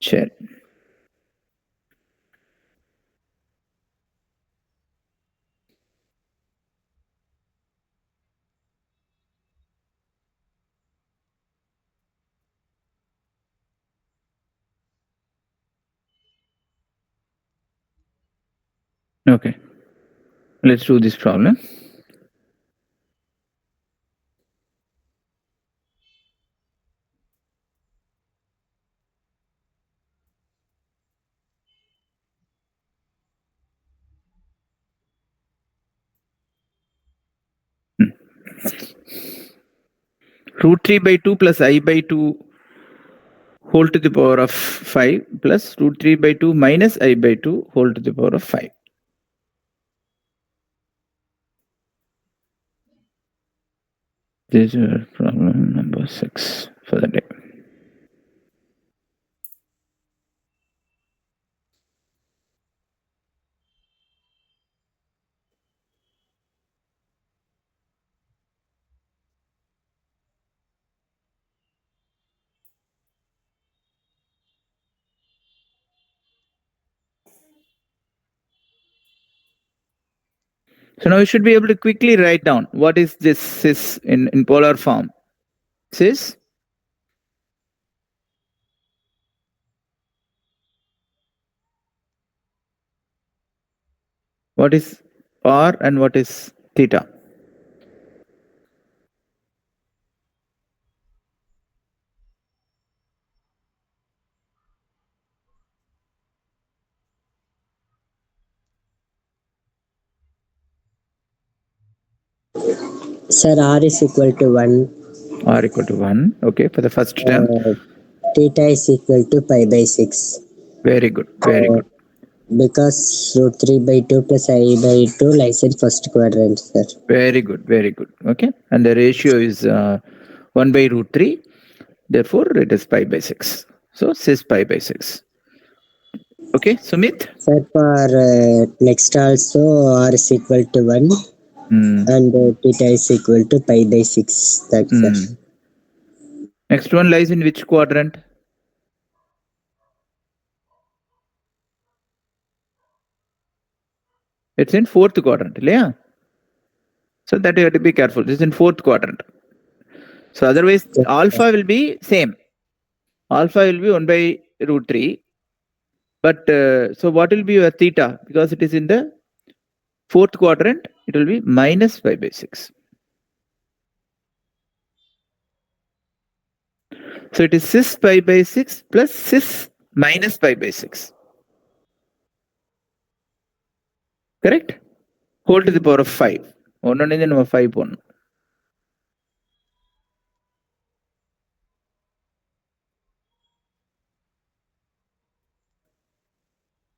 Share. Okay. Let's do this problem. Root 3 by 2 plus I by 2 whole to the power of 5 plus root 3 by 2 minus I by 2 whole to the power of 5. This is your problem number 6 for the day. So now you should be able to quickly write down what is this cis in polar form. Cis what is r and what is theta? Sir, r is equal to 1. R equal to 1. Okay, for the first term. Theta is equal to pi by 6. Very good. Very good. Because root 3 by 2 plus I by 2 lies in first quadrant, sir. Very good. Very good. Okay. And the ratio is 1 by root 3. Therefore, it is pi by 6. So, cis pi by 6. Okay, Sumit? Sir, for next also r is equal to 1 and theta is equal to pi by 6. That's sir. Next one lies in which quadrant? It's in fourth quadrant, yeah. So that you have to be careful. This is in fourth quadrant. So otherwise, alpha will be same. Alpha will be 1 by root 3. But so what will be your theta? Because it is in the fourth quadrant, it will be minus pi by 6. So it is cis pi by 6 plus cis minus pi by 6. Correct? Whole to the power of 5. 1 5 1.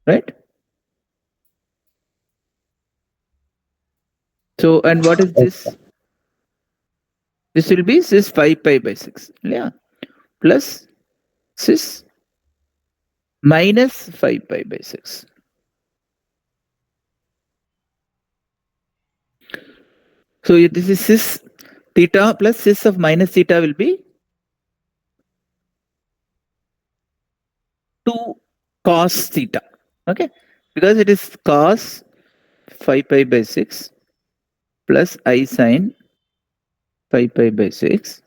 right? So, and what is this? This will be cis 5 pi by 6. Yeah. Plus cis minus 5 pi by 6. So this is cis theta plus cis of minus theta will be 2 cos theta. Okay. Because it is cos 5 pi by 6 plus I sine 5 pi by 6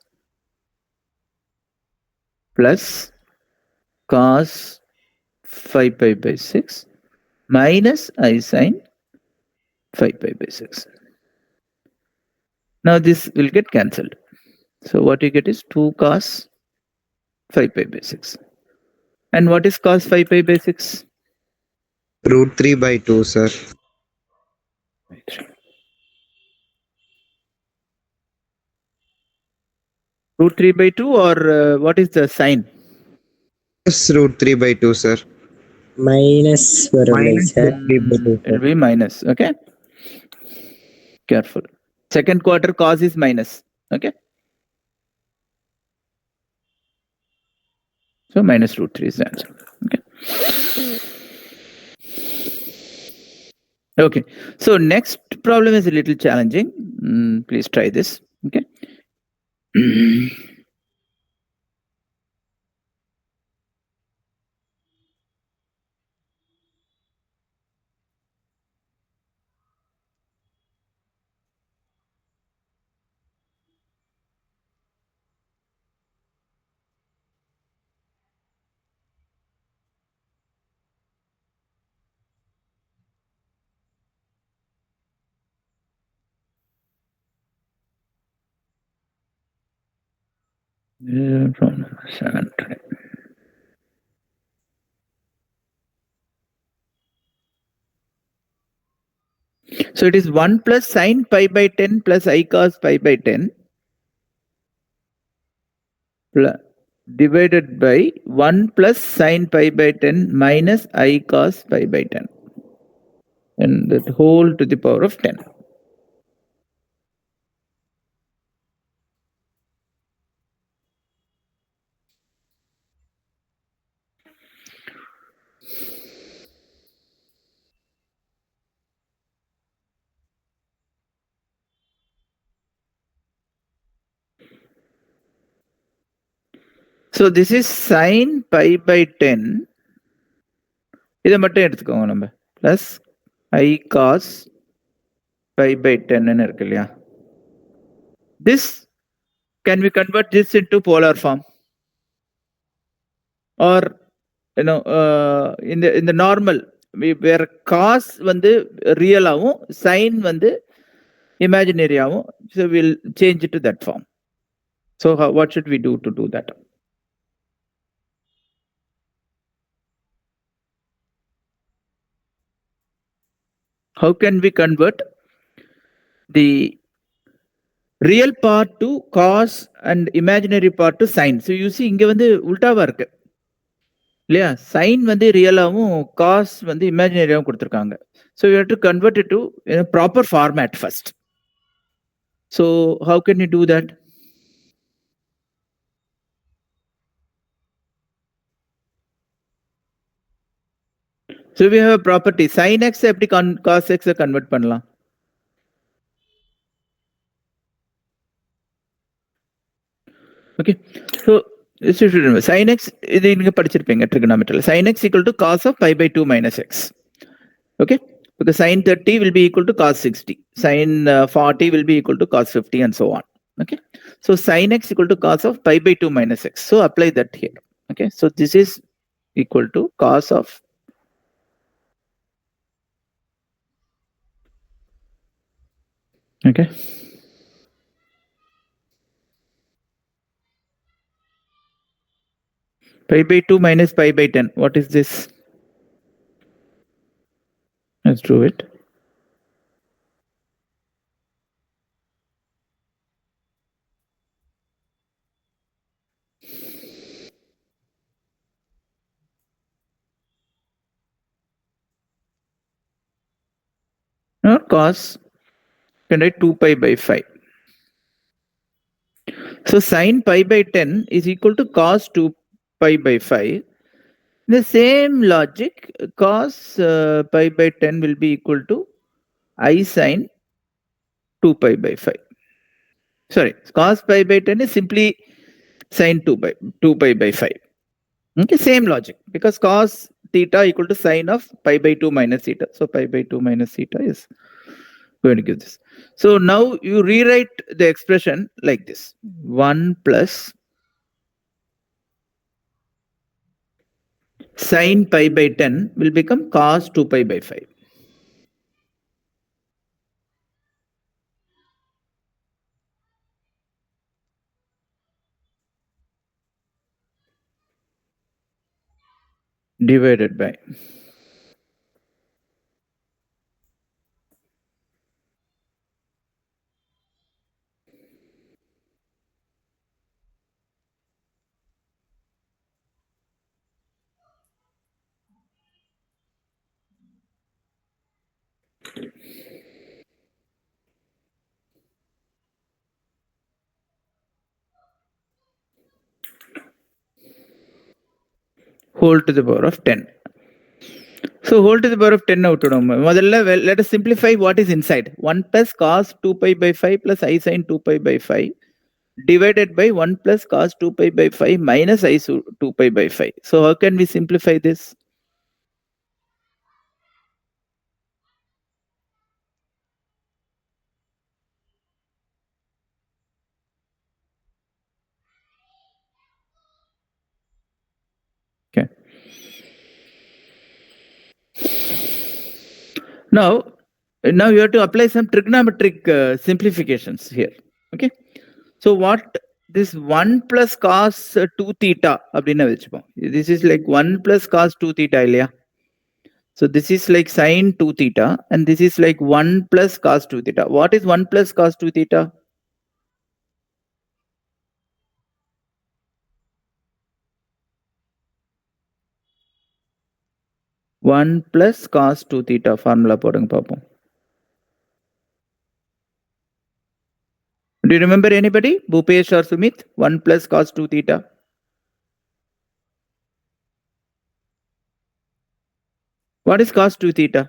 plus cos 5 pi by 6 minus I sine 5 pi by 6. Now this will get cancelled. So what you get is 2 cos 5 pi by 6. And what is cos 5 pi by 6? Root 3 by 2, sir. Root 3 by 2 or what is the sign? Yes, root 3 by 2, sir. Minus Minus sir. root 3 by 2, It will sir. be minus. Okay. Careful. Second quarter cos is minus. Okay. So minus root 3 is the answer. Okay. Okay. So next problem is a little challenging. Please try this. Okay. Problem number 7. So it is 1 plus sine pi by 10 plus I cos pi by 10 divided by 1 plus sine pi by 10 minus I cos pi by 10. And that whole to the power of 10. So this is sine pi by 10. இதை மட்டும் எடுத்துக்கோங்க நம்ம plus I cos pi by 10 ன்னு இருக்கு இல்லையா? This can we convert this into polar form? Or in the normal where cos வந்து real ஆவும் sin வந்து imaginary ஆவும், so we'll change it to that form. So what should we do to do that? How can we convert the real part to cos and imaginary part to sin? So you see இங்க வந்து உல்டாவா இருக்கு இல்லையா? sin வந்து ரியலாவும் cos வந்து இமேஜினரியாவும் கொடுத்திருக்காங்க. So you have to convert it to in a proper format first. So how can you do that? So we have a property sin x எப்படி cos x convert பண்ணலாம்? Okay. So this you should remember. Sin x இது நீங்க படிச்சிருப்பீங்க trigonometry. Sin x equal to cos of pi by 2 minus x. Okay. Because sin 30 will be equal to cos 60. Sin 40 will be equal to cos 50 and so on. Okay. So sin x equal to cos of pi by 2 minus x. So apply that here. Okay. So this is equal to cos of okay. Pi by 2 minus pi by 10. What is this? Let's do it. or cos, you can write 2 pi by 5. So sin pi by 10 is equal to cos 2 pi by 5. The same logic, cos pi by 10 will be equal to I sin 2 pi by 5. Sorry, cos pi by 10 is simply sin 2 pi by 5. Okay, same logic, because cos theta equal to sine of pi by 2 minus theta. So pi by 2 minus theta is going to give this. So now you rewrite the expression like this: 1 plus sine pi by 10 will become cos 2 pi by 5. Divided by whole to the power of 10. So whole to the power of 10 out. Let us simplify what is inside. 1 plus cos 2 pi by 5 plus I sin 2 pi by 5 divided by 1 plus cos 2 pi by 5 minus I 2 pi by 5. So how can we simplify this? Okay. Now you have to apply some trigonometric simplifications here. Okay. So what this 1 plus cos 2 theta, this is like 1 plus cos 2 theta, Ilya. So this is like sine 2 theta, and this is like 1 plus cos 2 theta. What is 1 plus cos 2 theta? One plus cos 2 theta formula போடுங்க பாப்போம். Do you remember anybody? Bhupesh or Sumit? 1 plus cos 2 theta. What is cos 2 theta?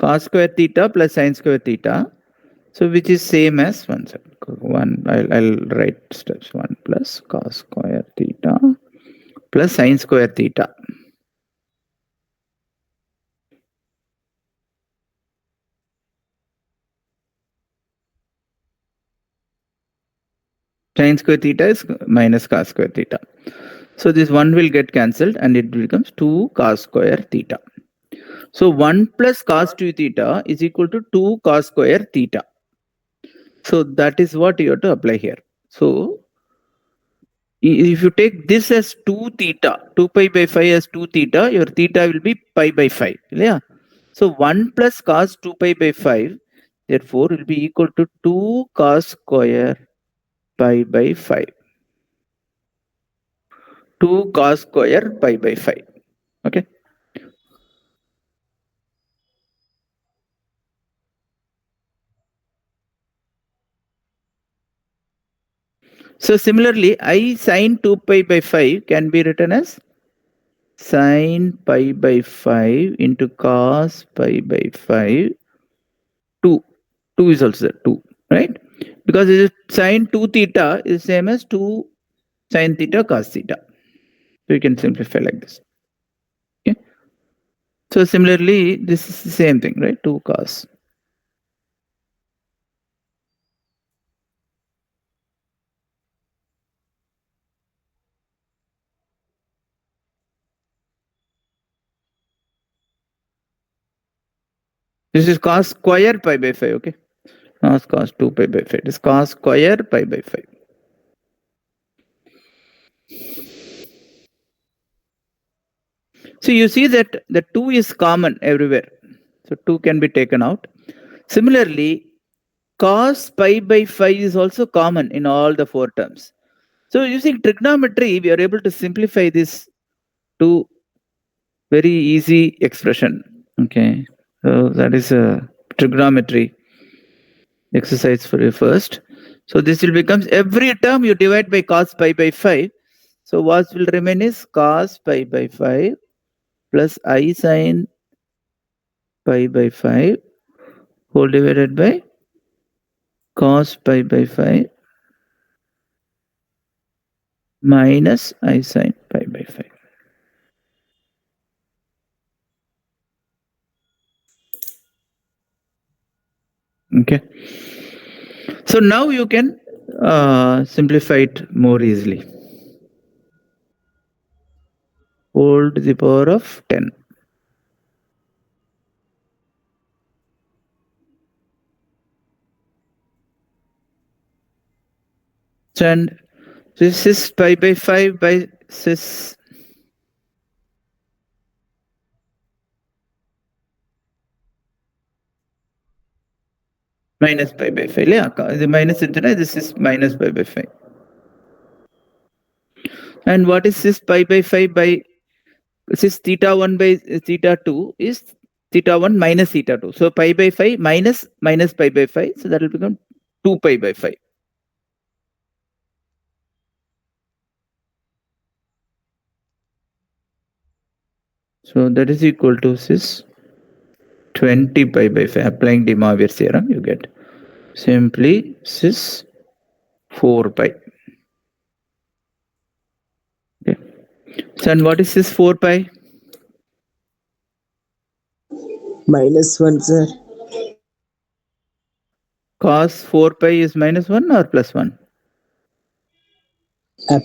Cos square theta plus sin square theta. So which is same as 1. I'll write steps. 1 plus cos square theta plus sin square theta. Sin square theta is minus cos square theta. So this 1 will get cancelled and it becomes 2 cos square theta. So 1 plus cos 2 theta is equal to 2 cos square theta. So that is what you have to apply here. So if you take this as 2 theta, 2 pi by 5 as 2 theta, your theta will be pi by 5. Yeah. So 1 plus cos 2 pi by 5, therefore will be equal to 2 cos square pi by 5. 2 cos square pi by 5. Okay. So similarly, I sin 2 pi by 5 can be written as sin pi by 5 into cos pi by 5. 2. 2 is also 2, right? Because it is sin 2 theta is same as 2 sin theta cos theta. So you can simplify like this. Okay. So similarly, this is the same thing, right? 2 cos. This is cos square pi by 5, okay? Not cos 2 pi by 5. It is cos square pi by 5. So you see that the 2 is common everywhere. So 2 can be taken out. Similarly, cos pi by 5 is also common in all the 4 terms. So using trigonometry, we are able to simplify this to very easy expression. Okay, so that is a trigonometry exercise for you first. So this will become every term you divide by cos pi by 5. So what will remain is cos pi by 5 plus I sin pi by 5 whole divided by cos pi by 5 minus I sin pi by 5. Okay. So now you can simplify it more easily. Whole to the power of 10. And this is pi by 5 by this minus pi by 5. Yeah, the minus internet, this is minus pi by 5. And what is this pi by 5 by this is theta 1 by theta 2 is theta 1 minus theta 2. So pi by 5 minus pi by 5. So that will become 2 pi by 5. So that is equal to this 20 pi by 5. Applying De Moivre's theorem, you get simply this 4 pi. Okay. So and what is this 4 pi? Minus 1, sir. Cos 4 pi is minus 1 or plus 1?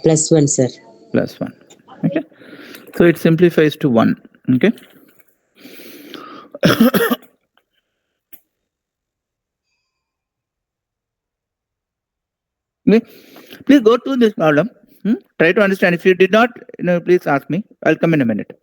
Plus 1, sir. Plus 1. Okay. So it simplifies to 1. Okay. Okay. Please go through this problem. Try to understand. If you did not, please ask me. I'll come in a minute.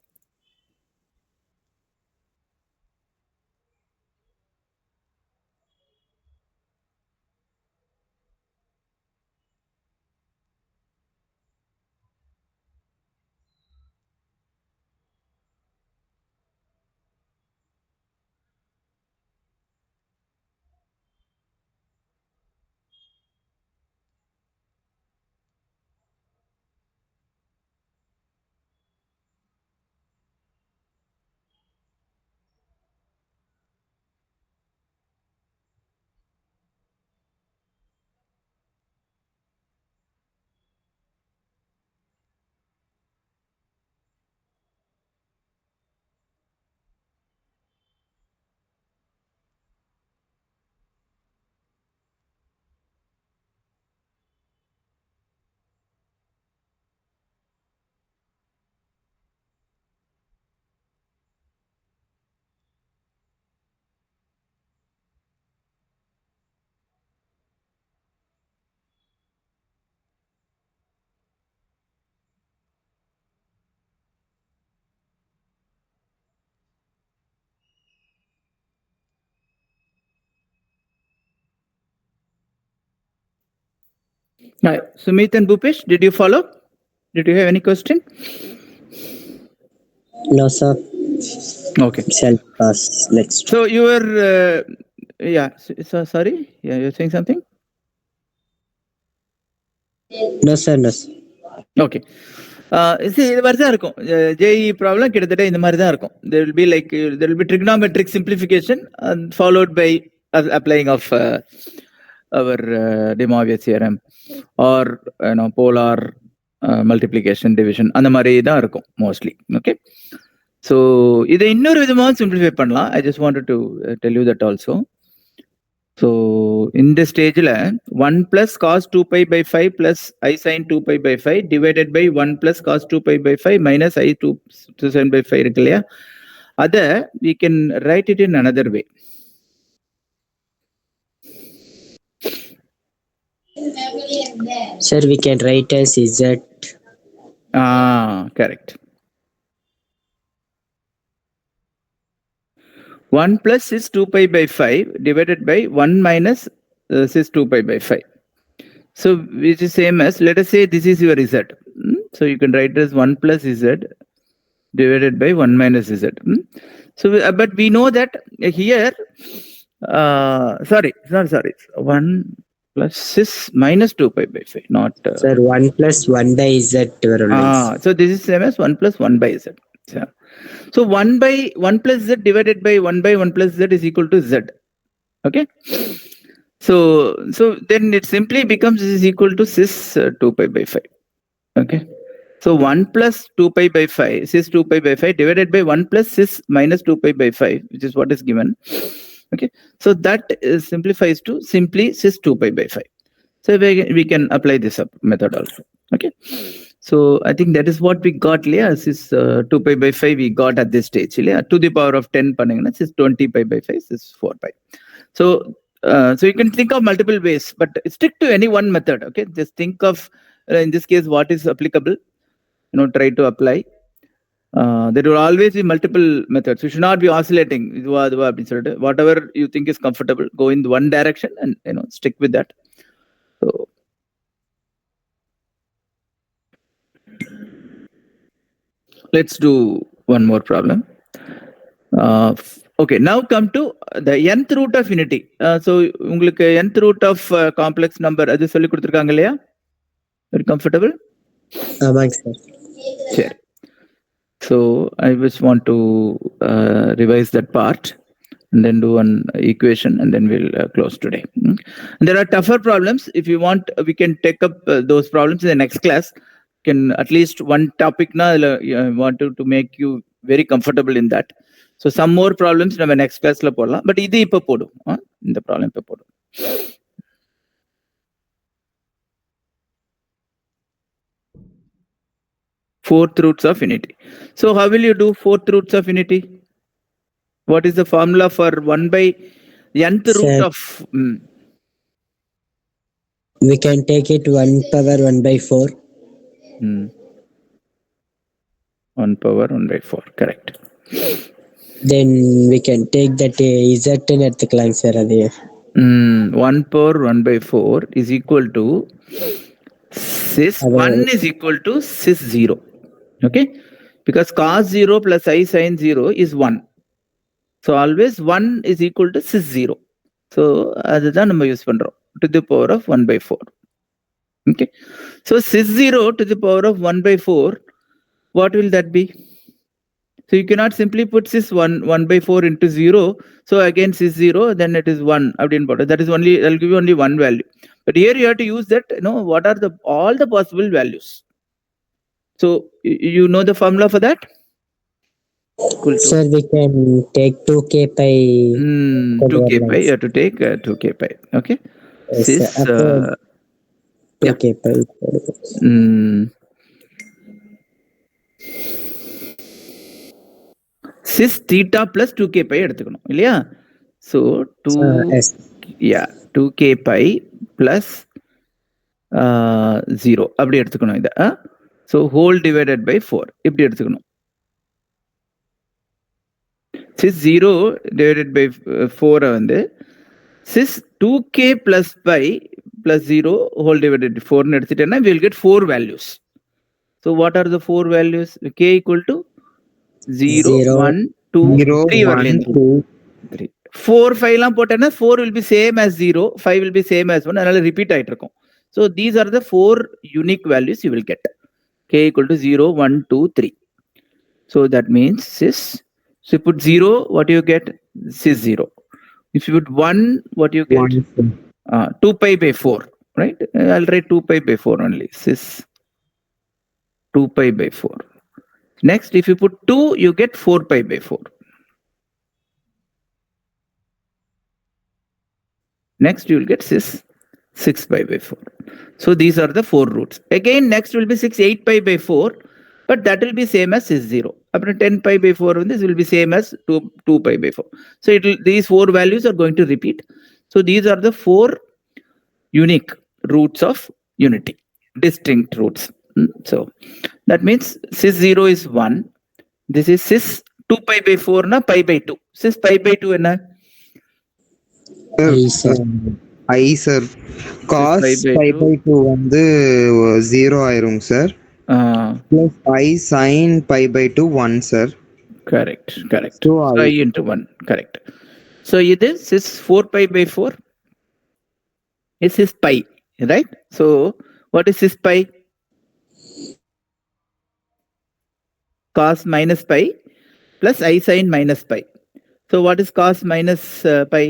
Right. Sumit and Bhupesh, did you follow? Did you have any question? No, sir. Okay. Shall pass. Next. So you were, yeah. So sorry. Yeah, you're saying something. No, sir. No, sir. Okay. இது மாதிரி தான் இருக்கும் JE problem கிட்டத்தட்ட இந்த மாதிரி தான் இருக்கும் there will be like there will be trigonometric simplification and followed by applying of our De Moivre's theorem or polar multiplication division அந்த மாதிரி தான் இருக்கும் mostly. Okay. So இதை இன்னொரு விதமாக simplify பண்ணலாம். I just wanted to tell you that also. So in this stage 1 plus cos 2 pi by 5 plus I sin 2 pi by 5 divided by 1 plus cos 2 pi by 5 minus I 2 sin by 5 இருக்கு இல்லையா அதை we can write it in another way. Sir, we can write as Z. Correct. 1 plus is 2 pi by 5 divided by 1 minus sys 2 pi by 5. So which is same as, let us say this is your z. So you can write it as 1 plus z divided by 1 minus z. So but we know that here, sorry, 1 plus sys minus 2 pi by 5, not Sir, 1 plus 1 by z. so this is same as 1 plus 1 by z. So 1 by 1 plus z divided by 1 plus z is equal to z. Okay. So then it simply becomes is equal to sys 2 pi by 5. Okay. So 1 plus 2 pi by 5, sys 2 pi by 5 divided by 1 plus sys minus 2 pi by 5, which is what is given. Okay. So that simplifies to simply sys 2 pi by 5. So we can apply this method also. Okay. So I think that is what we got. Sys 2 pi by 5 we got at this stage. To the power of 10 panning, is 20 pi by 5 is 4 pi. So you can think of multiple ways, but stick to any one method. Okay. Just think of in this case what is applicable. Try to apply. There will always be multiple methods. You should not be oscillating. Whatever you think is comfortable, go in one direction and stick with that. So let's do one more problem. Okay, now come to the nth root of unity. So உங்களுக்கு nth root of complex number அது சொல்லி கொடுத்திருக்காங்க இல்லையா? Very comfortable? Sure. So I just want to revise that part and then do an equation and then we'll close today. There are tougher problems. If you want, we can take up those problems in the next class. Can at least one topic now want to make you very comfortable in that. So some more problems in the next class la podala, but idu ipo podu இந்த problem ipo podu. Fourth roots of unity. So how will you do fourth roots of unity? What is the formula for 1 by nth root of? We can take it 1 power 1 by 4. 1 power 1 by 4, correct. Then we can take that z and எடுத்துக்கலாம் sir அது 1 power 1 by 4 is equal to sys 1 is equal to sys 0. Okay, because cos 0 plus I sin 0 is 1. So always 1 is equal to sys 0. So அதுதான் நம்ம use பண்றோம் to the power of 1 by 4. Okay, so sys 0 to the power of 1 by 4, what will that be? So you cannot simply put sys 1 by 4 into 0. So again sys 0, then it is 1. That is only, I'll give you only one value. But here you have to use that, what are all the possible values. So you know the formula for that? Sir, we can take 2k pi. 2k pi, you have to take 2k pi. Okay. Yes, Sys 2k pi. Sys theta plus 2k pi எடுத்துக்கணும் இல்லையா? So 2k pi plus 0 அப்படி எடுத்துக்கணும் இத. So whole divided by 4 இப்படி எடுத்துக்கணும். Sys 0 divided by 4 வந்து sys 2k plus pi plus 0 whole divided by 4 ன்னு எடுத்துட்டேன்னா we will get 4 values. So what are the 4 values? K equal to 0, 1, 2, 3 வரலேந்து 3. 4, 5 லாம் போட்டேன்னா 4 will be same as 0, 5 will be same as 1, அதனால repeat ஆயிட்டு இருக்கும். So these are the 4 unique values you will get. K equal to 0, 1, 2, 3. So that means sys, so you put 0, what do you get? Sys 0. If you put 1, what do you get? 2 pi by 4, right? I'll write 2 pi by 4 only. Sys 2 pi by 4. Next, if you put 2, you get 4 pi by 4. Next, you will get sys 6 pi by 4. So these are the 4 roots. Again, next will be 6, 8 pi by 4, but that will be same as sys 0. After 10 pi by 4, this will be same as 2 pi by 4. So these 4 values are going to repeat. So these are the 4 unique roots of unity, distinct roots. So that means sys 0 is 1. This is sys 2 pi by 4 na pi by 2. Sys pi by 2 enna? I sir. Cos pi by 2 வந்து 0 ஆயிரும் sir. Plus I sin pi by 2 1 sir. Correct. So So I into 1. Correct. So this is 4 pi by 4. This is pi, right? So what is this pi? Cos minus pi plus I sin minus pi. So what is cos minus pi?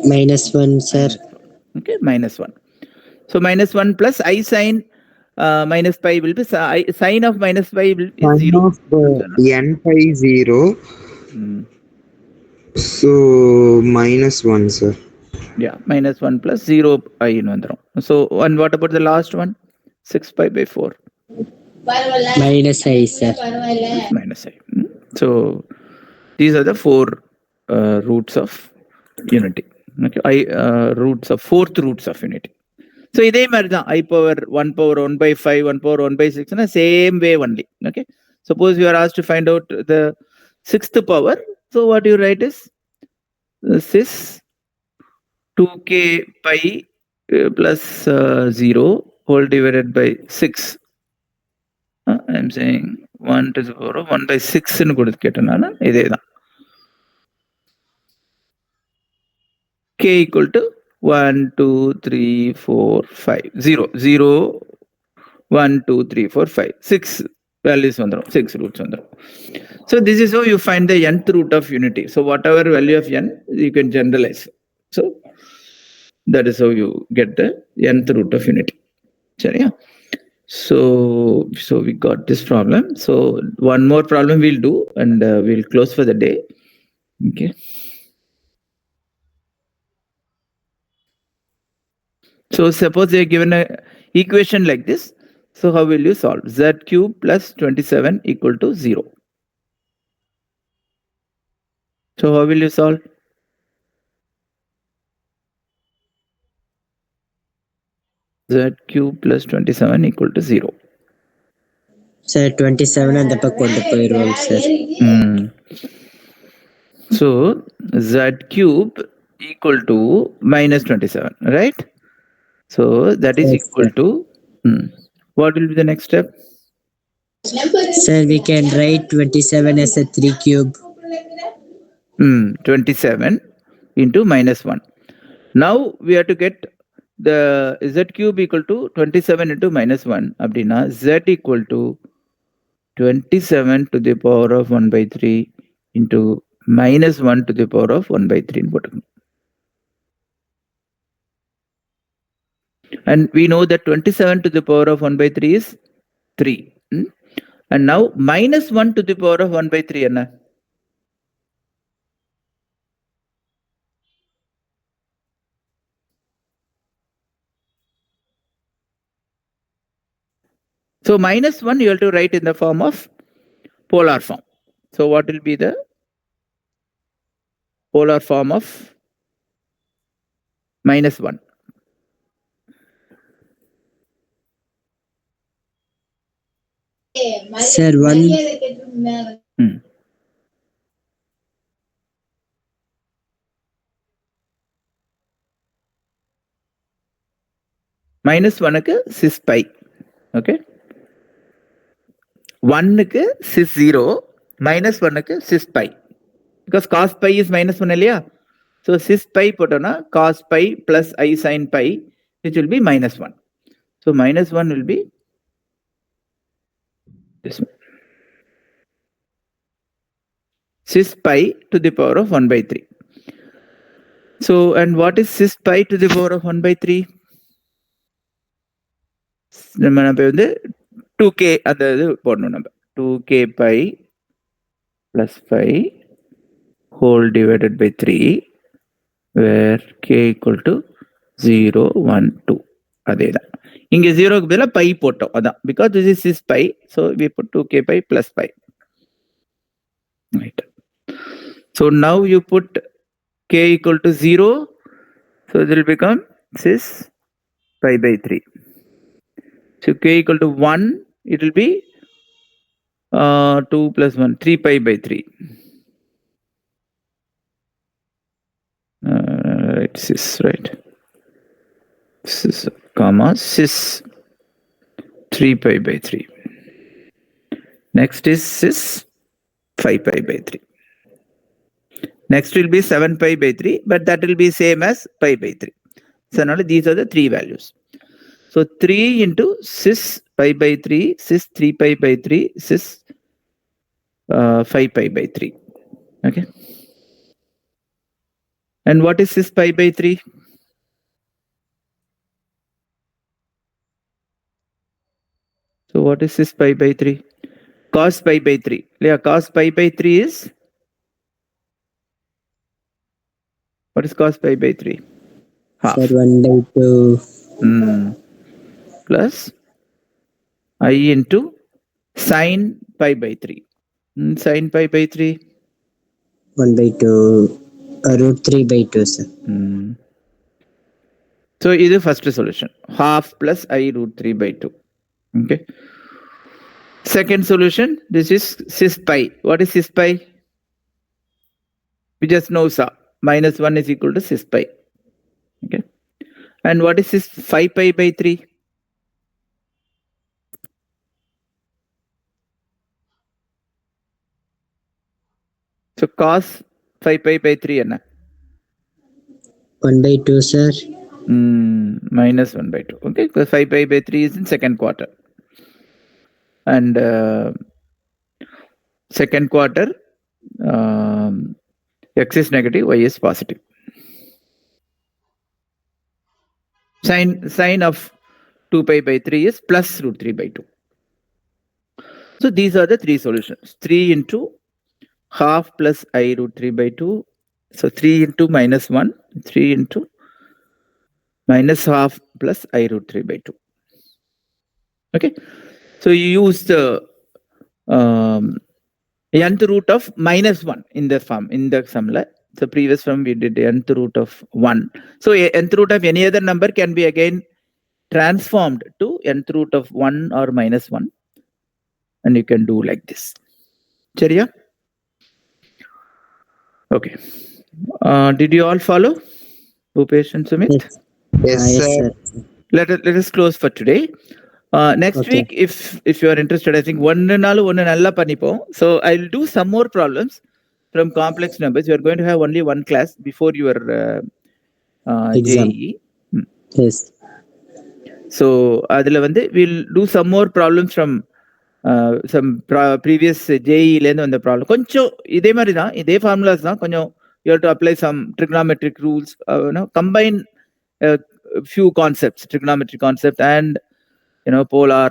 -1, sir. Okay, -1. So -1 plus I sin minus pi will be sin of minus pi will be sin 0. of n pi 0. So -1 sir. Yeah, -1 plus 0 I in vandrum. So and what about the last one? 6 pi by 4. -I, sir. Minus I. So these are the 4 roots of unity. Okay, fourth roots of unity. So இதே மாதிரி தான் I power 1 power 1 by 5, 1 power 1 by 6, same way only. Okay. Suppose you are asked to find out the 6th power. So what you write is cis 2k pi plus 0 whole divided by 6. I am saying 1 to the power of 1 by 6 ன்னு கொடுத்து கேட்டேன். இதே தான். K equal to 1, 2, 3, 4, 5, 0, 0, 1, 2, 3, 4, 5, 6 values vandrum, 6 roots vandrum. So this is how you find the nth root of unity. So whatever value of n, you can generalize. So that is how you get the nth root of unity. Yeah. So we got this problem. So one more problem we'll do and we'll close for the day. Okay. So suppose they are given a equation like this. So how will you solve? Z cube plus 27 equal to 0. So how will you solve? Z cube plus 27 equal to 0. Sir, 27 அந்த பக்கம் கொண்டு போயிடுவோம் sir. So Z cube equal to minus 27, right? So that is equal to what will be the next step? Sir, we can write 27 as a 3 cube. 27 into -1. Now we have to get the Z cube equal to 27 into -1. Abdina Z equal to 27 to the power of 1 by 3 into -1 to the power of 1 by 3. And we know that 27 to the power of 1 by 3 is 3. And now -1 to the power of 1 by 3. Anna? So -1 you have to write in the form of polar form. So what will be the polar form of -1? Sir, 1. -1 க்கு cis pi. Okay. 1 க்கு cis 0, -1 க்கு cis pi. Because cos pi is -1 இல்லையா? So cis pi போட்டோம்னா cos pi plus I sin pi, which will be -1. So -1 will be this one. Cis pi to the power of 1 by 3. So, and what is cis pi to the power of 1 by 3? நம்ம 2k அந்த இது போடணும் நம்ம 2k pi plus 5 whole divided by 3 where k equal to 0, 1, 2. அதேதான் இங்க 0க்கு பதிலா pi போட்டோம் அதான் because this is cis pi, so we put 2k pi plus pi. Right. So now you put k equal to 0, so it will become cis pi by 3. So k equal to 1, it will be 2 plus 1, 3 pi by 3. right, cis, right. Cis, comma, cis 3 pi by 3. Next is cis 5 pi by 3. Next will be 7 pi by 3, but that will be same as pi by 3. So now these are the three values. So 3 into cis pi by 3, cis 3 pi by 3, cis 5 pi by 3. Okay. And what is cis pi by 3? So what is cis pi by 3? Cos pi by 3. Yeah, cos pi by 3 is? What is cos pi by 3? Half. Sir, 1 by 2. Plus I into sin pi by 3. Sin pi by 3? 1 by 2. Root 3 by 2, sir. So this is the first solution. Half plus I root 3 by 2. Okay. Second solution, this is cis pi. What is cis pi? We just know so. Minus 1 is equal to cis pi. Okay. And what is cis 5 pi by 3? So cos 5 pi by 3 is 1 by 2, sir. Minus 1 by 2. Okay, because 5 pi by 3 is in second quarter. And second quarter, x is negative, y is positive. Sine of 2 pi by 3 is plus root 3 by 2. So these are the three solutions. 3 into half plus I root 3 by 2. So 3 into minus 1. 3 into minus half plus I root 3 by 2. Okay. So you use the nth root of minus 1 in the form, in the sumla. So previous form we did nth root of 1. So nth root of any other number can be again transformed to nth root of 1 or minus 1. And you can do like this. Chariya? Okay. Did you all follow? Bhupesh and Sumit? Yes. Yes, sir. Let us close for today. Next week, if you are interested, I think one nalla panipo. So I'll do some more problems from complex numbers. You are going to have only one class before your Exam. JEE. Yes. So we'll do some more problems from some previous JEE lens on the problem. Koncho ide marina, ide formulas na konyo you have to apply some trigonometric rules. Combine few concepts, trigonometric concept and polar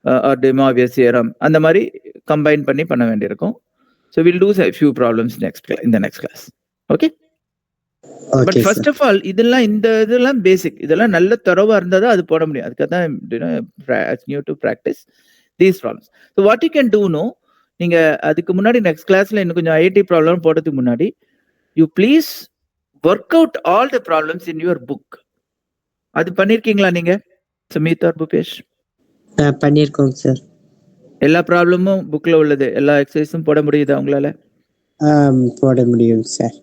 or De Moivre's theorem and the mari combine panni panna vendirukom. So we'll do a few problems in the next class. Okay? But first of all, idella basic. Idella nalla thorough irundha adu poda mudiyum. Adukada you to practice these problems. So what you can do neenga adukku munadi next class la innu konjam IIT problem podradhukku munadi you please work out all the problems in your book. அது பண்ணிருக்கீங்களா நீங்க Sumit or Bhupesh? பண்ணிருக்கோம் sir. எல்லா ப்ராப்ளமும் புக்ல உள்ளது, எல்லா எக்ஸசைஸும் போட முடியுதா உங்களால? போட முடியும் சார்.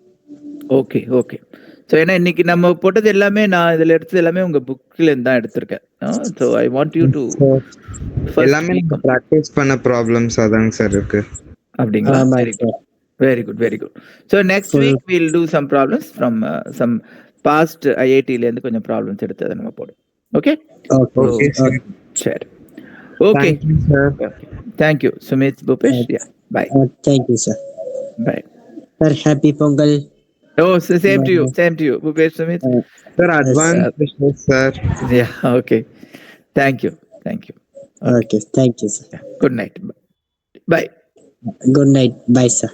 Okay okay. ஸோ ஏன்னா இன்னைக்கு நம்ம போட்டது எல்லாமே நான் இதில் எடுத்தது எல்லாமே உங்க புக்ல இருந்து தான் எடுத்திருக்கேன். So I want you to எல்லாமே ப்ராக்டிஸ் பண்ண ப்ராப்ளம்ஸ் அதாங்க சார் இருக்கு. அப்படிங்களா? Very good very good. So next week will do some problems from some past ஐஐடில இருந்து கொஞ்சம் ப்ராப்ளம்ஸ் எடுத்து அதை நம்ம போடும். ஓகே ஓகே சரி. Okay. Thank you, sir. Thank you, Sumit, Bhupesh. Yeah, bye. Thank you, sir. Bye. Sir, happy Pongal. Oh, so same to you. Same to you, Bhupesh, Sumit. Sir, advance wishes, sir. Yeah, okay. Thank you. Thank you. Okay, thank you, sir. Yeah. Good night. Bye. Good night. Bye, sir.